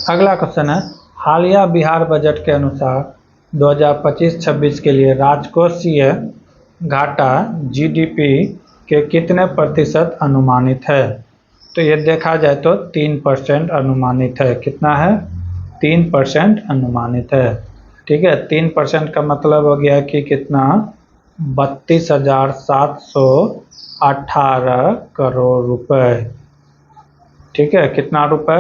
अगला क्वेश्चन है, हालिया बिहार बजट के अनुसार 2025-26 के लिए राजकोषीय घाटा जीडीपी के कितने प्रतिशत अनुमानित है? तो ये देखा जाए तो 3% अनुमानित है। कितना है? 3% अनुमानित है। ठीक है, 3% का मतलब हो गया कि कितना? 32,718 करोड़ रुपए। ठीक है, कितना रुपए?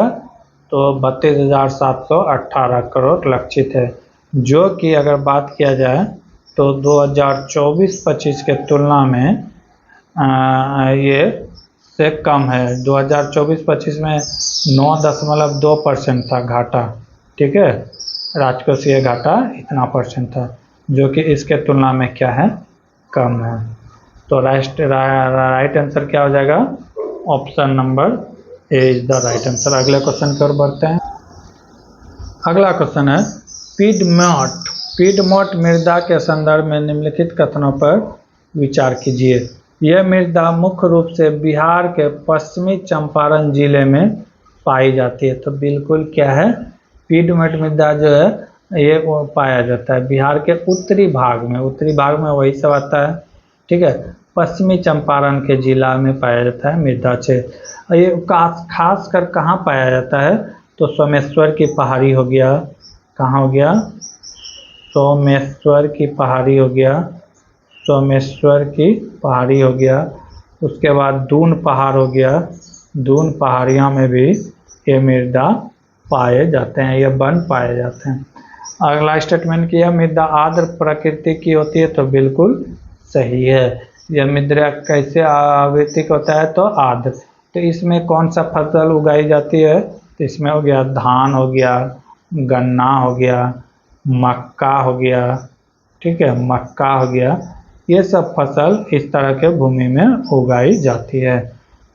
तो 32,718 करोड़ लक्षित है, जो कि अगर बात किया जाए तो 2024-25 के तुलना में ये से कम है। 2024-25 में 9.2% था घाटा। ठीक है, राजकोषीय घाटा इतना परसेंट था, जो कि इसके तुलना में क्या है? कम है। तो राइट आंसर क्या हो जाएगा? Option number A is the right answer. अगले क्वेश्चन की ओर बढ़ते हैं। अगला क्वेश्चन है, पीडमोट मृदा के संदर्भ में निम्नलिखित कथनों पर विचार कीजिए। यह मृदा मुख्य रूप से बिहार के पश्चिमी चंपारण जिले में पाई जाती है। तो बिल्कुल क्या है? पीडमोट मृदा जो है ये वो पाया जाता है बिहार के उत्तरी भाग में। उत्तरी भाग में वही सब आता है। ठीक है, पश्चिमी चंपारण के जिला में पाया जाता है मृदा क्षेत्र। ये खास कर कहाँ पाया जाता है? तो सोमेश्वर की पहाड़ी हो गया। कहाँ हो गया? सोमेश्वर की पहाड़ी हो गया। सोमेश्वर की पहाड़ी हो गया। उसके बाद दून पहाड़ हो गया। दून पहाड़ियों में भी ये मृदा पाए जाते हैं, ये वन पाए जाते हैं। अगला स्टेटमेंट किया, मृदा आर्द्र प्रकृति की होती है। तो बिल्कुल सही है। यह मृदा कैसे आवृत्तिक होता है? तो आर्द्र। तो इसमें कौन सा फसल उगाई जाती है? तो इसमें हो गया धान हो गया, गन्ना हो गया, मक्का हो गया। ठीक है, मक्का हो गया। ये सब फसल इस तरह के भूमि में उगाई जाती है।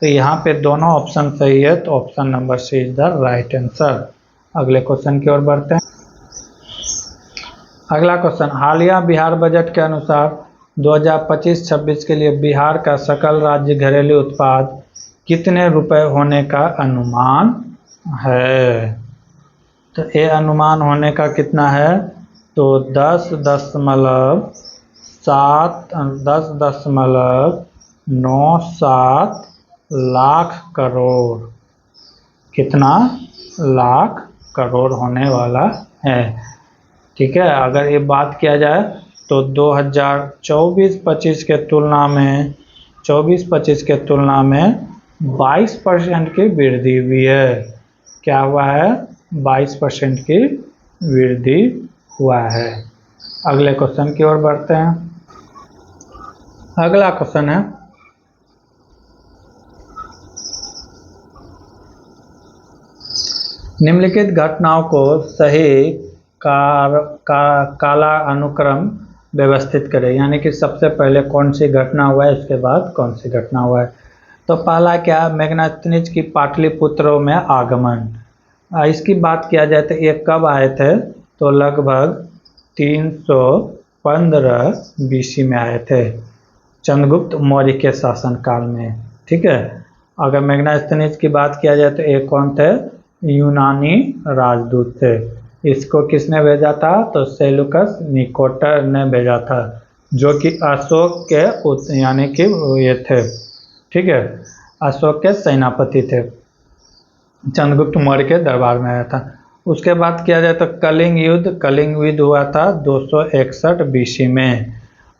तो यहाँ पे दोनों ऑप्शन सही है। तो option number C is the right answer. अगले क्वेश्चन की ओर बढ़ते हैं। अगला क्वेश्चन, हालिया बिहार बजट के अनुसार 2025-26 के लिए बिहार का सकल राज्य घरेलू उत्पाद कितने रुपए होने का अनुमान है? तो ये अनुमान होने का कितना है? तो 10.97 लाख करोड़। कितना? लाख करोड़ होने वाला है। ठीक है, अगर ये बात किया जाए तो 2024-25 के तुलना में 24-25 के तुलना में 22% की वृद्धि हुई है। क्या हुआ है? 22% की वृद्धि हुआ है। अगले क्वेश्चन की ओर बढ़ते हैं। अगला क्वेश्चन है, निम्नलिखित घटनाओं को सही काला अनुक्रम व्यवस्थित करें। यानी कि सबसे पहले कौन सी घटना हुआ है, उसके बाद कौन सी घटना हुआ है। तो पहला क्या? मेघनास्तीनिज की पाटलिपुत्रों में आगमन। इसकी बात किया जाए तो ये कब आए थे? तो लगभग 315 BC में आए थे, चंद्रगुप्त मौर्य के शासनकाल में। ठीक है, अगर मेघनास्तीनिज की बात किया जाए तो ये कौन थे? यूनानी राजदूत थे। इसको किसने भेजा था? तो सेल्यूकस निकोटर ने भेजा था, जो कि अशोक के यानी कि ये थे। ठीक है, अशोक के सेनापति थे, चंद्रगुप्त मौर्य के दरबार में आया था। उसके बाद किया जाए तो कलिंग युद्ध हुआ था 261 BC में।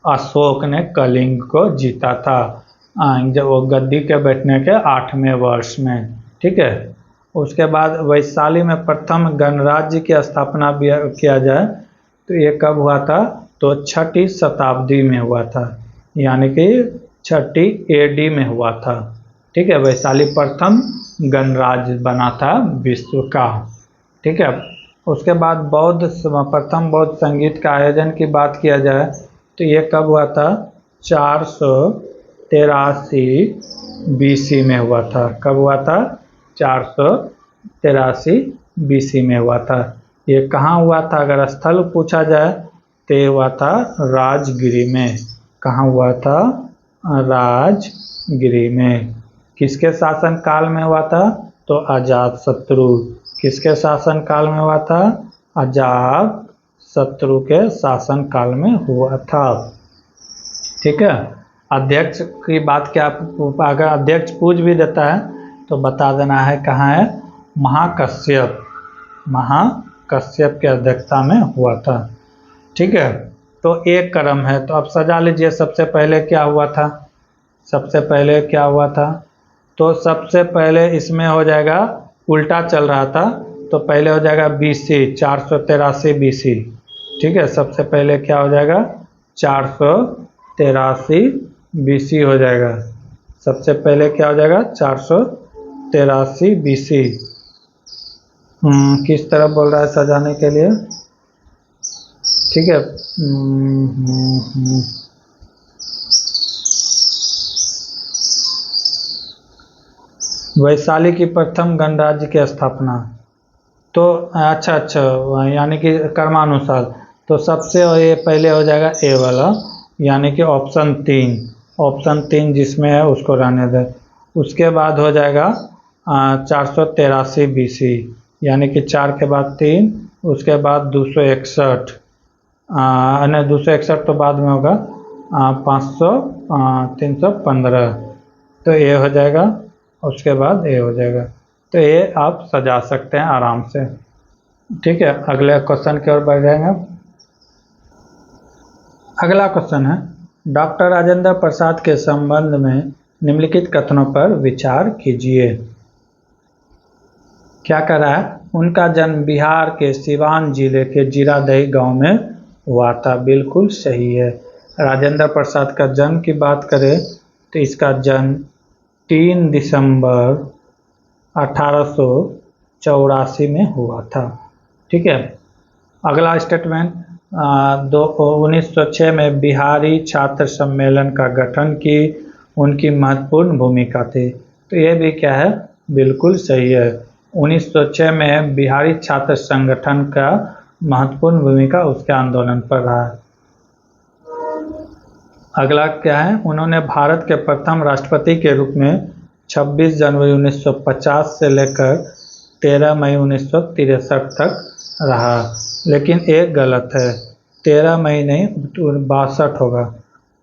अशोक ने कलिंग को जीता था जब वो गद्दी के बैठने के 8वें वर्ष में। ठीक है, उसके बाद वैशाली में प्रथम गणराज्य की स्थापना भी किया जाए तो ये कब हुआ था? तो 6ठी शताब्दी में हुआ था, यानी कि 6ठी AD में हुआ था। ठीक है, वैशाली प्रथम गणराज्य बना था विश्व का। ठीक है, उसके बाद प्रथम बौद्ध संगीत का आयोजन की बात किया जाए तो ये कब हुआ था? 483 BC में हुआ था। कब हुआ था? 483 BC में हुआ था। ये कहाँ हुआ था? अगर स्थल पूछा जाए तो ये हुआ था राजगिरी में। कहाँ हुआ था? राजगिरी में। किसके शासन काल में हुआ था? तो अजातशत्रु। किसके शासन काल में हुआ था? अजातशत्रु के शासन काल में हुआ था। ठीक है। अध्यक्ष की बात क्या, अगर अध्यक्ष पूछ भी देता है तो बता देना है कहाँ है? महाकश्यप। महाकश्यप की अध्यक्षता में हुआ था। ठीक है। तो एक क्रम है, तो अब सजा लीजिए सबसे पहले क्या हुआ था। सबसे पहले क्या हुआ था? तो सबसे पहले इसमें हो जाएगा, उल्टा चल रहा था तो पहले हो जाएगा BC 483 BC। ठीक है। सबसे पहले क्या हो जाएगा? 483 BC हो जाएगा। सबसे पहले क्या हो जाएगा? 483 BC। किस तरफ बोल रहा है सजाने के लिए? ठीक है। वैशाली की प्रथम गणराज्य की स्थापना। तो अच्छा, यानी कि क्रमानुसार तो सबसे ये पहले हो जाएगा ए वाला, यानी कि ऑप्शन 3। ऑप्शन 3 जिसमें है उसको रहने दें। उसके बाद हो जाएगा 483 BC, यानी कि 4 के बाद 3, उसके बाद 261, नहीं 261 तो बाद में होगा, 500, 315, तो ये हो जाएगा। उसके बाद ये हो जाएगा। तो ये आप सजा सकते हैं आराम से। ठीक है। अगले क्वेश्चन की ओर बढ़ जाएंगे। अगला क्वेश्चन है, डॉक्टर राजेंद्र प्रसाद के संबंध में निम्नलिखित कथनों पर विचार कीजिए। क्या कर रहा है? उनका जन्म बिहार के सिवान जिले के जीरादही गांव में हुआ था। बिल्कुल सही है। राजेंद्र प्रसाद का जन्म की बात करें तो इसका जन्म 3 दिसंबर 1884 में हुआ था। ठीक है। अगला स्टेटमेंट, 1906 में बिहारी छात्र सम्मेलन का गठन की उनकी महत्वपूर्ण भूमिका थी। तो ये भी क्या है? बिल्कुल सही है। 1906 में बिहारी छात्र संगठन का महत्वपूर्ण भूमिका उसके आंदोलन पर रहा। अगला क्या है? उन्होंने भारत के प्रथम राष्ट्रपति के रूप में 26 जनवरी 1950 से लेकर 13 मई 1963 तक रहा। लेकिन एक गलत है, 13 मई नहीं 62 होगा।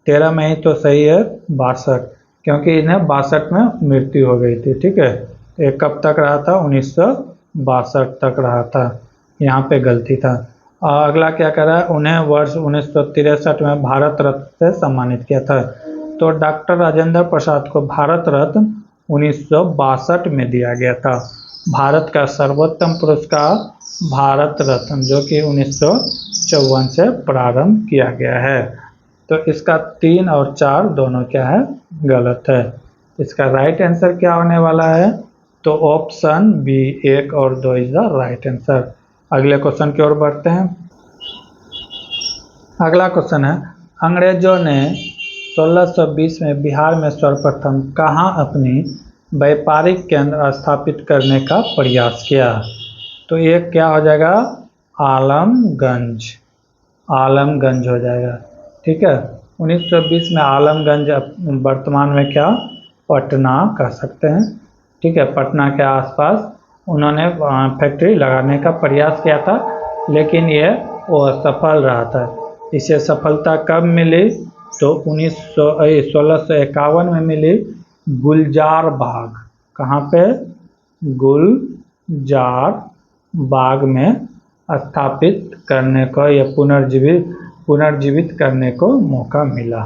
13 मई तो सही है, 62, क्योंकि इन्हें 62 में मृत्यु हो गई थी। ठीक है। ये कब तक रहा था? 1962 तक रहा था। यहाँ पे गलती था। और अगला क्या कर रहा है? उन्हें वर्ष 1963 में भारत रत्न से सम्मानित किया था। तो डॉक्टर राजेंद्र प्रसाद को भारत रत्न 1962 में दिया गया था। भारत का सर्वोत्तम पुरस्कार भारत रत्न, जो कि 1954 से प्रारंभ किया गया है। तो इसका 3 और 4 दोनों क्या है? गलत है। इसका राइट आंसर क्या होने वाला है? तो ऑप्शन बी 1 और 2 इज द राइट आंसर। अगले क्वेश्चन की ओर बढ़ते हैं। अगला क्वेश्चन है, अंग्रेजों ने 1620 में बिहार में सर्वप्रथम कहाँ अपनी व्यापारिक केंद्र स्थापित करने का प्रयास किया? तो ये क्या हो जाएगा? आलमगंज। आलमगंज हो जाएगा। ठीक है। 1920 में आलमगंज, वर्तमान में क्या? पटना कह सकते हैं। ठीक है। पटना के आसपास उन्होंने फैक्ट्री लगाने का प्रयास किया था, लेकिन ये असफल रहा था। इसे सफलता कब मिली? तो 1651 में मिली, गुलजार बाग। कहाँ पे? गुलजार बाग में स्थापित करने को या पुनर्जीवित करने को मौका मिला।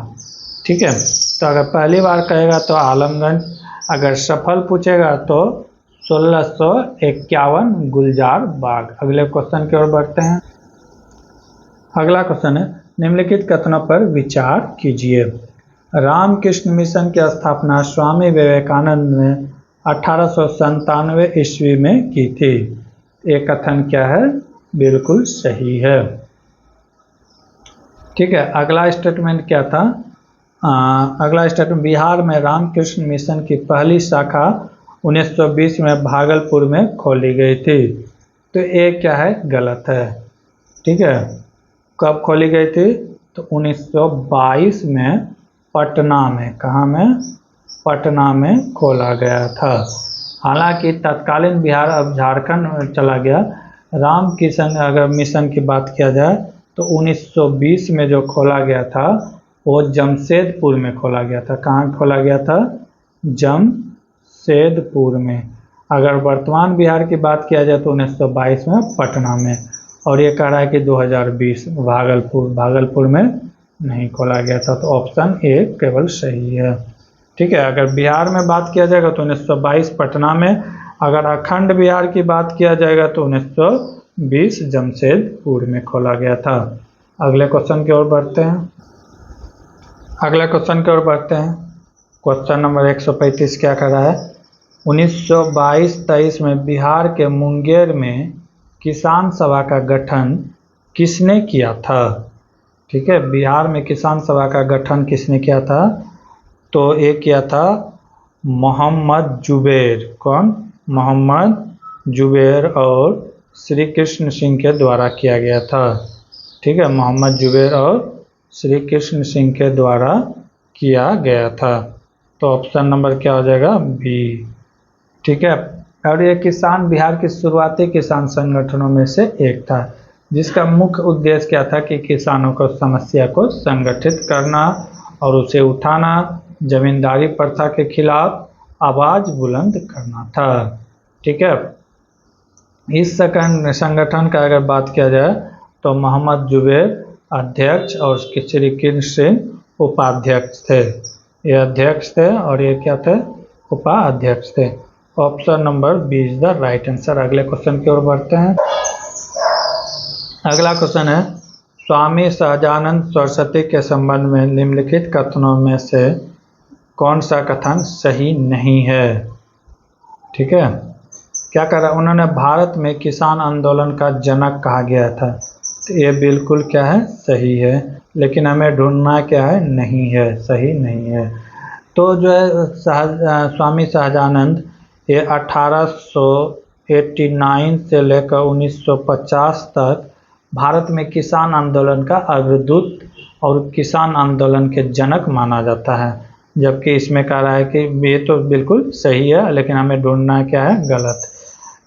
ठीक है। तो अगर पहली बार कहेगा तो आलमगंज, अगर सफल पूछेगा तो 1651 गुलजार बाग। अगले क्वेश्चन की ओर बढ़ते हैं। अगला क्वेश्चन है, निम्नलिखित कथनों पर विचार कीजिए। रामकृष्ण मिशन की स्थापना स्वामी विवेकानंद ने 1897 ईस्वी में की थी। ये कथन क्या है? बिल्कुल सही है। ठीक है, अगला स्टेटमेंट क्या था? अगला स्टेटमेंट, बिहार में रामकृष्ण मिशन की पहली शाखा 1920 में भागलपुर में खोली गई थी। तो ये क्या है? गलत है। ठीक है, कब खोली गई थी? तो 1922 में पटना में। कहाँ में? पटना में खोला गया था। हालांकि तत्कालीन बिहार अब झारखंड चला गया। रामकृष्ण अगर मिशन की बात किया जाए तो 1920 में जो खोला गया था वो जमशेदपुर में खोला गया था। कहाँ खोला गया था? जमशेदपुर में। अगर वर्तमान बिहार की बात किया जाए तो 1922 में पटना में। और ये कह रहा है कि 2020 भागलपुर में नहीं खोला गया था। तो ऑप्शन ए केवल सही है। ठीक है, अगर बिहार में बात किया जाएगा तो 1922 पटना में। अगर अखंड बिहार की बात किया जाएगा तो 1920 जमशेदपुर में खोला गया था। अगले क्वेश्चन की ओर बढ़ते हैं। क्वेश्चन नंबर 135 क्या कर रहा है? 1922-23 में बिहार के मुंगेर में किसान सभा का गठन किसने किया था? ठीक है, बिहार में किसान सभा का गठन किसने किया था? तो एक किया था मोहम्मद जुबैर। कौन? मोहम्मद जुबैर और श्री कृष्ण सिंह के द्वारा किया गया था। ठीक है, मोहम्मद जुबैर और श्री कृष्ण सिंह के द्वारा किया गया था। तो ऑप्शन नंबर क्या हो जाएगा? बी। ठीक है, और ये किसान बिहार के शुरुआती किसान संगठनों में से एक था, जिसका मुख्य उद्देश्य क्या था कि किसानों को समस्या को संगठित करना और उसे उठाना, जमींदारी प्रथा के खिलाफ आवाज बुलंद करना था। ठीक है, इस संगठन का अगर बात किया जाए तो मोहम्मद जुबैर अध्यक्ष और श्री कृष्ण सिंह उपाध्यक्ष थे। ये अध्यक्ष थे और ये क्या थे? उपाध्यक्ष थे। Option number B is the right answer. अगले क्वेश्चन की ओर बढ़ते हैं। अगला क्वेश्चन है, स्वामी सहजानंद सरस्वती के संबंध में निम्नलिखित कथनों में से कौन सा कथन सही नहीं है? ठीक है, क्या कर रहा है? उन्होंने भारत में किसान आंदोलन का जनक कहा गया था। तो ये बिल्कुल क्या है? सही है। लेकिन हमें ढूंढना क्या है? नहीं है, सही नहीं है। तो जो है स्वामी सहजानंद, ये 1889 से लेकर 1950 तक भारत में किसान आंदोलन का अग्रदूत और किसान आंदोलन के जनक माना जाता है। जबकि इसमें कह रहा है कि ये तो बिल्कुल सही है, लेकिन हमें ढूंढना क्या है? गलत।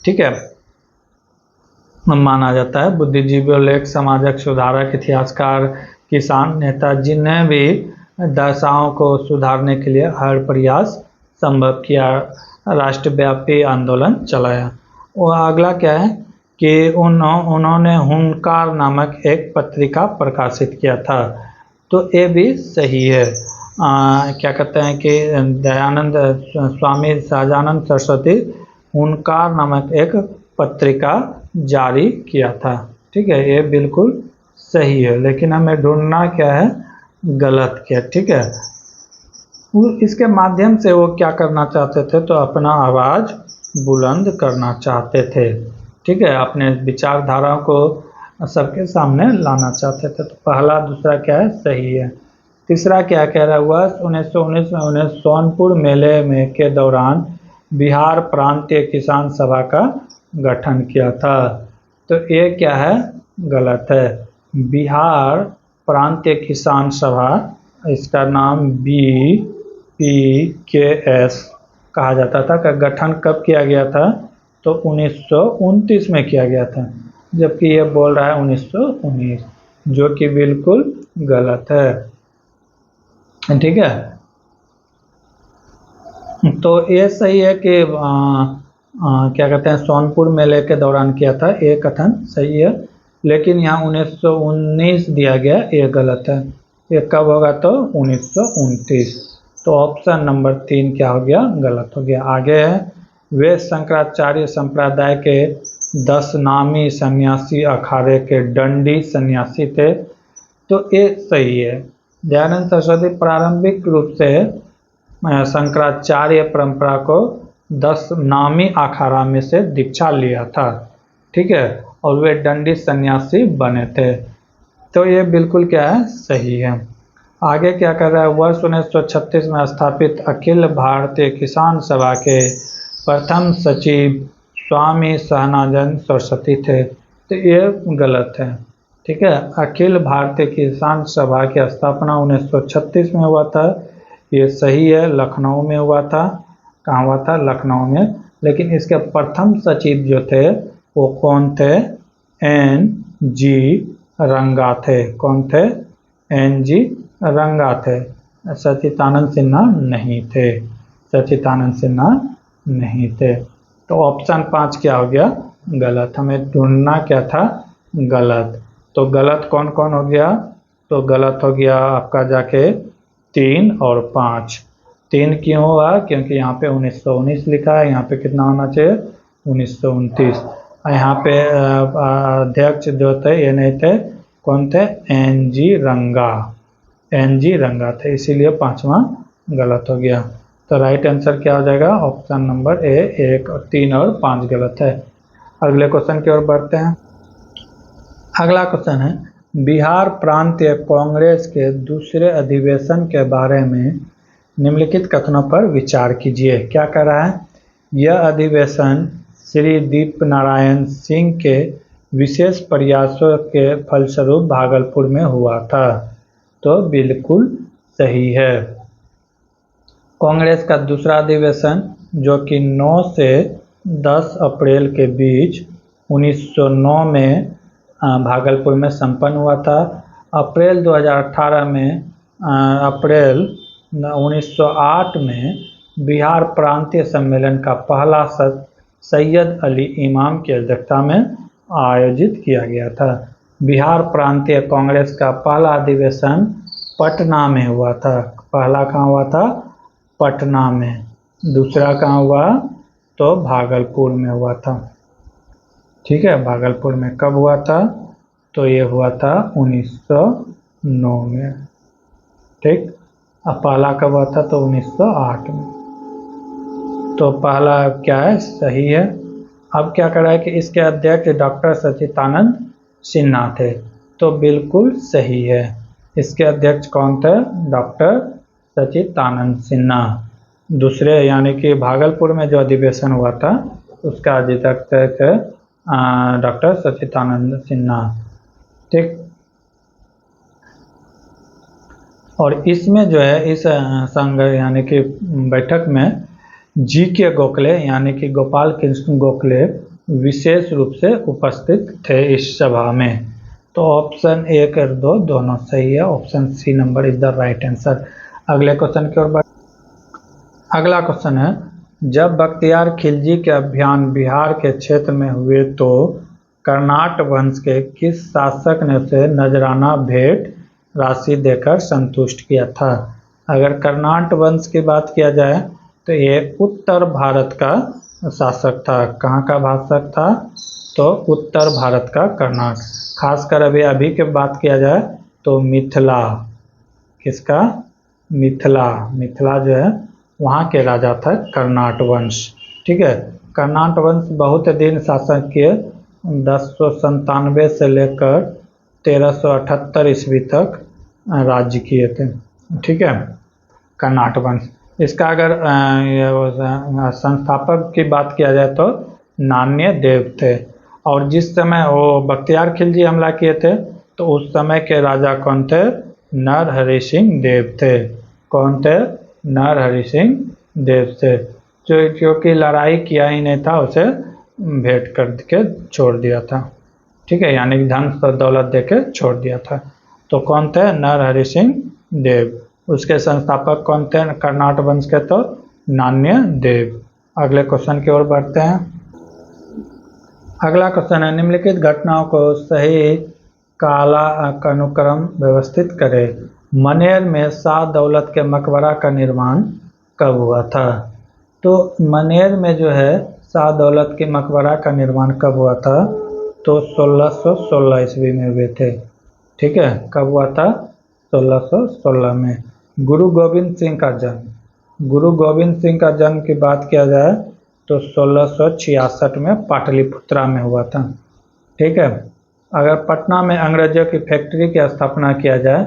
ठीक है, माना जाता है। बुद्धिजीवी, लेख, समाजक सुधारक, इतिहासकार, किसान नेता, जिन्हें भी दशाओं को सुधारने के लिए हर प्रयास संभव किया, राष्ट्रव्यापी आंदोलन चलाया। और अगला क्या है कि उन्होंने हुंकार नामक एक पत्रिका प्रकाशित किया था। तो ये भी सही है। क्या कहते हैं कि दयानंद स्वामी सहजानंद सरस्वती हुंकार नामक एक पत्रिका जारी किया था। ठीक है, ये बिल्कुल सही है, लेकिन हमें ढूंढना क्या है? गलत क्या? ठीक है, इसके माध्यम से वो क्या करना चाहते थे? तो अपना आवाज़ बुलंद करना चाहते थे। ठीक है, अपने विचारधाराओं को सबके सामने लाना चाहते थे। तो पहला दूसरा क्या है? सही है। तीसरा क्या कह रहा हुआ? 1919 में उन्हें सोनपुर मेले में के दौरान बिहार प्रांतीय किसान सभा का गठन किया था। तो ये क्या है? गलत है। बिहार प्रांतीय किसान सभा, इसका नाम BPKS कहा जाता था, का गठन कब किया गया था? तो 1929 में किया गया था। जबकि ये बोल रहा है 1919, जो कि बिल्कुल गलत है। ठीक है, तो ये सही है कि क्या कहते हैं, सोनपुर मेले के दौरान किया था, ये कथन सही है। लेकिन यहाँ 1919 दिया गया, ये गलत है। ये कब होगा? तो 1929। तो ऑप्शन नंबर 3 क्या हो गया? गलत हो गया। आगे है, वे शंकराचार्य संप्रदाय के 10 नामी सन्यासी अखाड़े के दंडी सन्यासी थे। तो ये सही है। दयानंद सरस्वती प्रारंभिक रूप से शंकराचार्य परंपरा को 10 नामी अखाड़ा में से दीक्षा लिया था। ठीक है, और वे दंडी सन्यासी बने थे। तो ये बिल्कुल क्या है, सही है। आगे क्या कर रहा है, वर्ष 1936 में स्थापित अखिल भारतीय किसान सभा के प्रथम सचिव स्वामी सहजानंद सरस्वती थे। तो ये गलत है। ठीक है, अखिल भारतीय किसान सभा की स्थापना 1936 में हुआ था, ये सही है। लखनऊ में हुआ था। कहाँ हुआ था, लखनऊ में। लेकिन इसके प्रथम सचिव जो थे वो कौन थे, N.G. रंगा थे। कौन थे, N.G. रंगा थे। सच्चिदानंद सिन्हा नहीं थे, सच्चिदानंद सिन्हा नहीं थे। तो ऑप्शन 5 क्या हो गया, गलत। हमें ढूंढना क्या था, गलत। तो गलत कौन कौन हो गया, तो गलत हो गया आपका जाके 3 और 5। 3 क्यों हुआ, क्योंकि यहाँ पे 1919 लिखा है, यहाँ पे कितना होना चाहिए, 1929। यहाँ पे अध्यक्ष जो थे ये नहीं थे, कौन थे, N.G. रंगा। N.G. रंगा थे, इसीलिए 5वां गलत हो गया। तो राइट आंसर क्या हो जाएगा, ऑप्शन नंबर ए, 1 और 3 और 5 गलत है। अगले क्वेश्चन की ओर बढ़ते हैं। अगला क्वेश्चन है, बिहार प्रांतीय कांग्रेस के दूसरे अधिवेशन के बारे में निम्नलिखित कथनों पर विचार कीजिए। क्या कर रहा है, यह अधिवेशन श्री दीपनारायण सिंह के विशेष प्रयासों के फलस्वरूप भागलपुर में हुआ था। तो बिल्कुल सही है। कांग्रेस का दूसरा अधिवेशन जो कि 9 से 10 अप्रैल के बीच 1909 में भागलपुर में संपन्न हुआ था। अप्रैल 2018 में अप्रैल 1908 में बिहार प्रांतीय सम्मेलन का पहला सैयद अली इमाम की अध्यक्षता में आयोजित किया गया था। बिहार प्रांतीय कांग्रेस का पहला अधिवेशन पटना में हुआ था। पहला कहाँ हुआ था, पटना में। दूसरा कहाँ हुआ, तो भागलपुर में हुआ था। ठीक है, भागलपुर में कब हुआ था, तो ये हुआ था 1909 में। ठीक, अब पहला कब हुआ था, तो 1908 में। तो पहला क्या है, सही है। अब क्या कर रहा है कि इसके अध्यक्ष डॉक्टर सच्चिदानंद सिन्हा थे। तो बिल्कुल सही है। इसके अध्यक्ष कौन थे, डॉक्टर सच्चिदानंद सिन्हा। दूसरे यानी कि भागलपुर में जो अधिवेशन हुआ था उसका अध्यक्ष थे डॉक्टर सच्चिदानंद सिन्हा। ठीक, और इसमें जो है इस संघ यानी कि बैठक में G.K. गोखले यानी कि गोपाल कृष्ण गोखले विशेष रूप से उपस्थित थे इस सभा में। तो ऑप्शन 1 और 2 दोनों सही है। Option C number is the right answer. अगले क्वेश्चन की ओर बढ़। अगला क्वेश्चन है, जब बख्तियार खिलजी के अभियान बिहार के क्षेत्र में हुए तो कर्नाट वंश के किस शासक ने उसे नजराना भेंट राशि देकर संतुष्ट किया था। अगर कर्नाट वंश की बात किया जाए तो ये उत्तर भारत का शासक था। कहाँ का शासक था, तो उत्तर भारत का कर्नाट। खासकर अभी की बात किया जाए तो मिथिला, किसका, मिथिला जो है वहाँ के राजा था कर्नाट वंश। ठीक है, कर्नाट वंश बहुत दिन शासन किए, 1097 से लेकर 1378 ईस्वी तक राज्य किए थे। ठीक है, कर्नाट वंश। इसका अगर संस्थापक की बात किया जाए तो नान्य देव थे। और जिस समय वो बख्तियार खिलजी हमला किए थे तो उस समय के राजा कौन थे, नरहरि सिंह देव थे। कौन थे, नरहरि सिंह देव थे। क्योंकि लड़ाई किया ही नहीं था, उसे भेंट करके छोड़ दिया था। ठीक है, यानी धन पर दौलत देके छोड़ दिया था। तो कौन थे, नरहरि सिंह देव। उसके संस्थापक कौन थे कर्नाट वंश के, तो नान्य देव। अगले क्वेश्चन की ओर बढ़ते हैं। अगला क्वेश्चन है, निम्नलिखित घटनाओं को सही कालानुक्रम व्यवस्थित करें। मनेर में शाह दौलत के मकबरा का निर्माण कब हुआ था। तो मनेर में जो है शाह दौलत के मकबरा का निर्माण कब हुआ था, तो 1616 ईस्वी में हुए थे। ठीक है, कब हुआ था, 1616 में। गुरु गोविंद सिंह का जन्म, गुरु गोविंद सिंह का जन्म की बात किया जाए तो 1666 में पाटलिपुत्रा में हुआ था। ठीक है। अगर पटना में अंग्रेजों की फैक्ट्री की स्थापना किया जाए,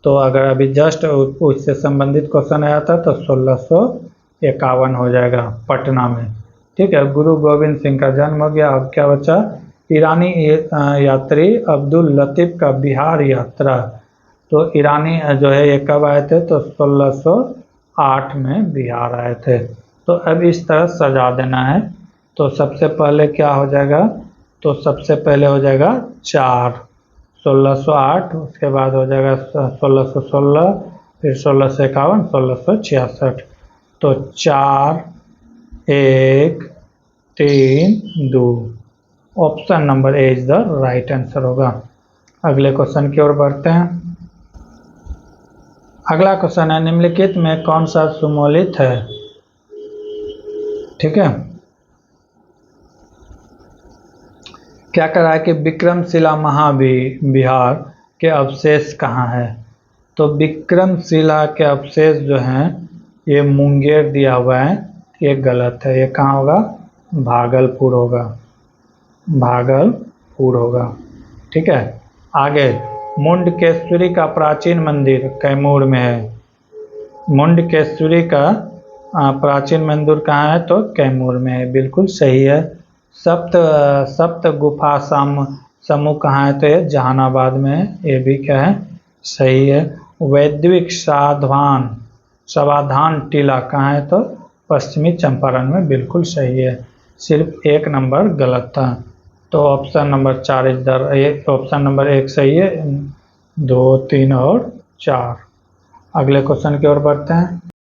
तो अगर अभी जस्ट उससे संबंधित क्वेश्चन आया था तो 1651 हो जाएगा पटना में। ठीक है। गुरु गोविंद सिंह का जन्म हो गया। अब क्या बचा? ईरानी यात्री अब्दुल लतीफ़ का बिहार यात्रा। तो ईरानी जो है ये कब आए थे? तो 1608 में बिहार आए थे। तो अब इस तरह सजा देना है। तो सबसे पहले क्या हो जाएगा? तो सबसे पहले हो जाएगा 4, 1608, उसके बाद हो जाएगा 1616, फिर 1651, 1666। तो 4, 1, 3, 2, option number A is the right answer होगा। अगले क्वेश्चन की ओर बढ़ते हैं। अगला क्वेश्चन है, निम्नलिखित में कौन सा सुमेलित है? ठीक है। क्या कह रहा है कि विक्रमशिला महाविहार के अवशेष कहाँ है? तो विक्रमशिला के अवशेष जो हैं ये मुंगेर दिया हुआ है, ये गलत है। ये कहाँ होगा? भागलपुर होगा, भागलपुर होगा। ठीक है। आगे, मुंडकेश्वरी का प्राचीन मंदिर कैमूर में है। मुंडकेश्वरी का प्राचीन मंदिर कहाँ है? तो कैमूर में है, बिल्कुल सही है। सप्त गुफा समूह कहाँ है? तो ये जहानाबाद में है, ये भी क्या है? सही है। वैदिक सावधान टीला कहाँ है? तो पश्चिमी चंपारण में, बिल्कुल सही है। सिर्फ एक नंबर गलत था। तो ऑप्शन नंबर 4 ऑप्शन नंबर 1 सही है, 2, 3 और 4। अगले क्वेश्चन की ओर बढ़ते हैं।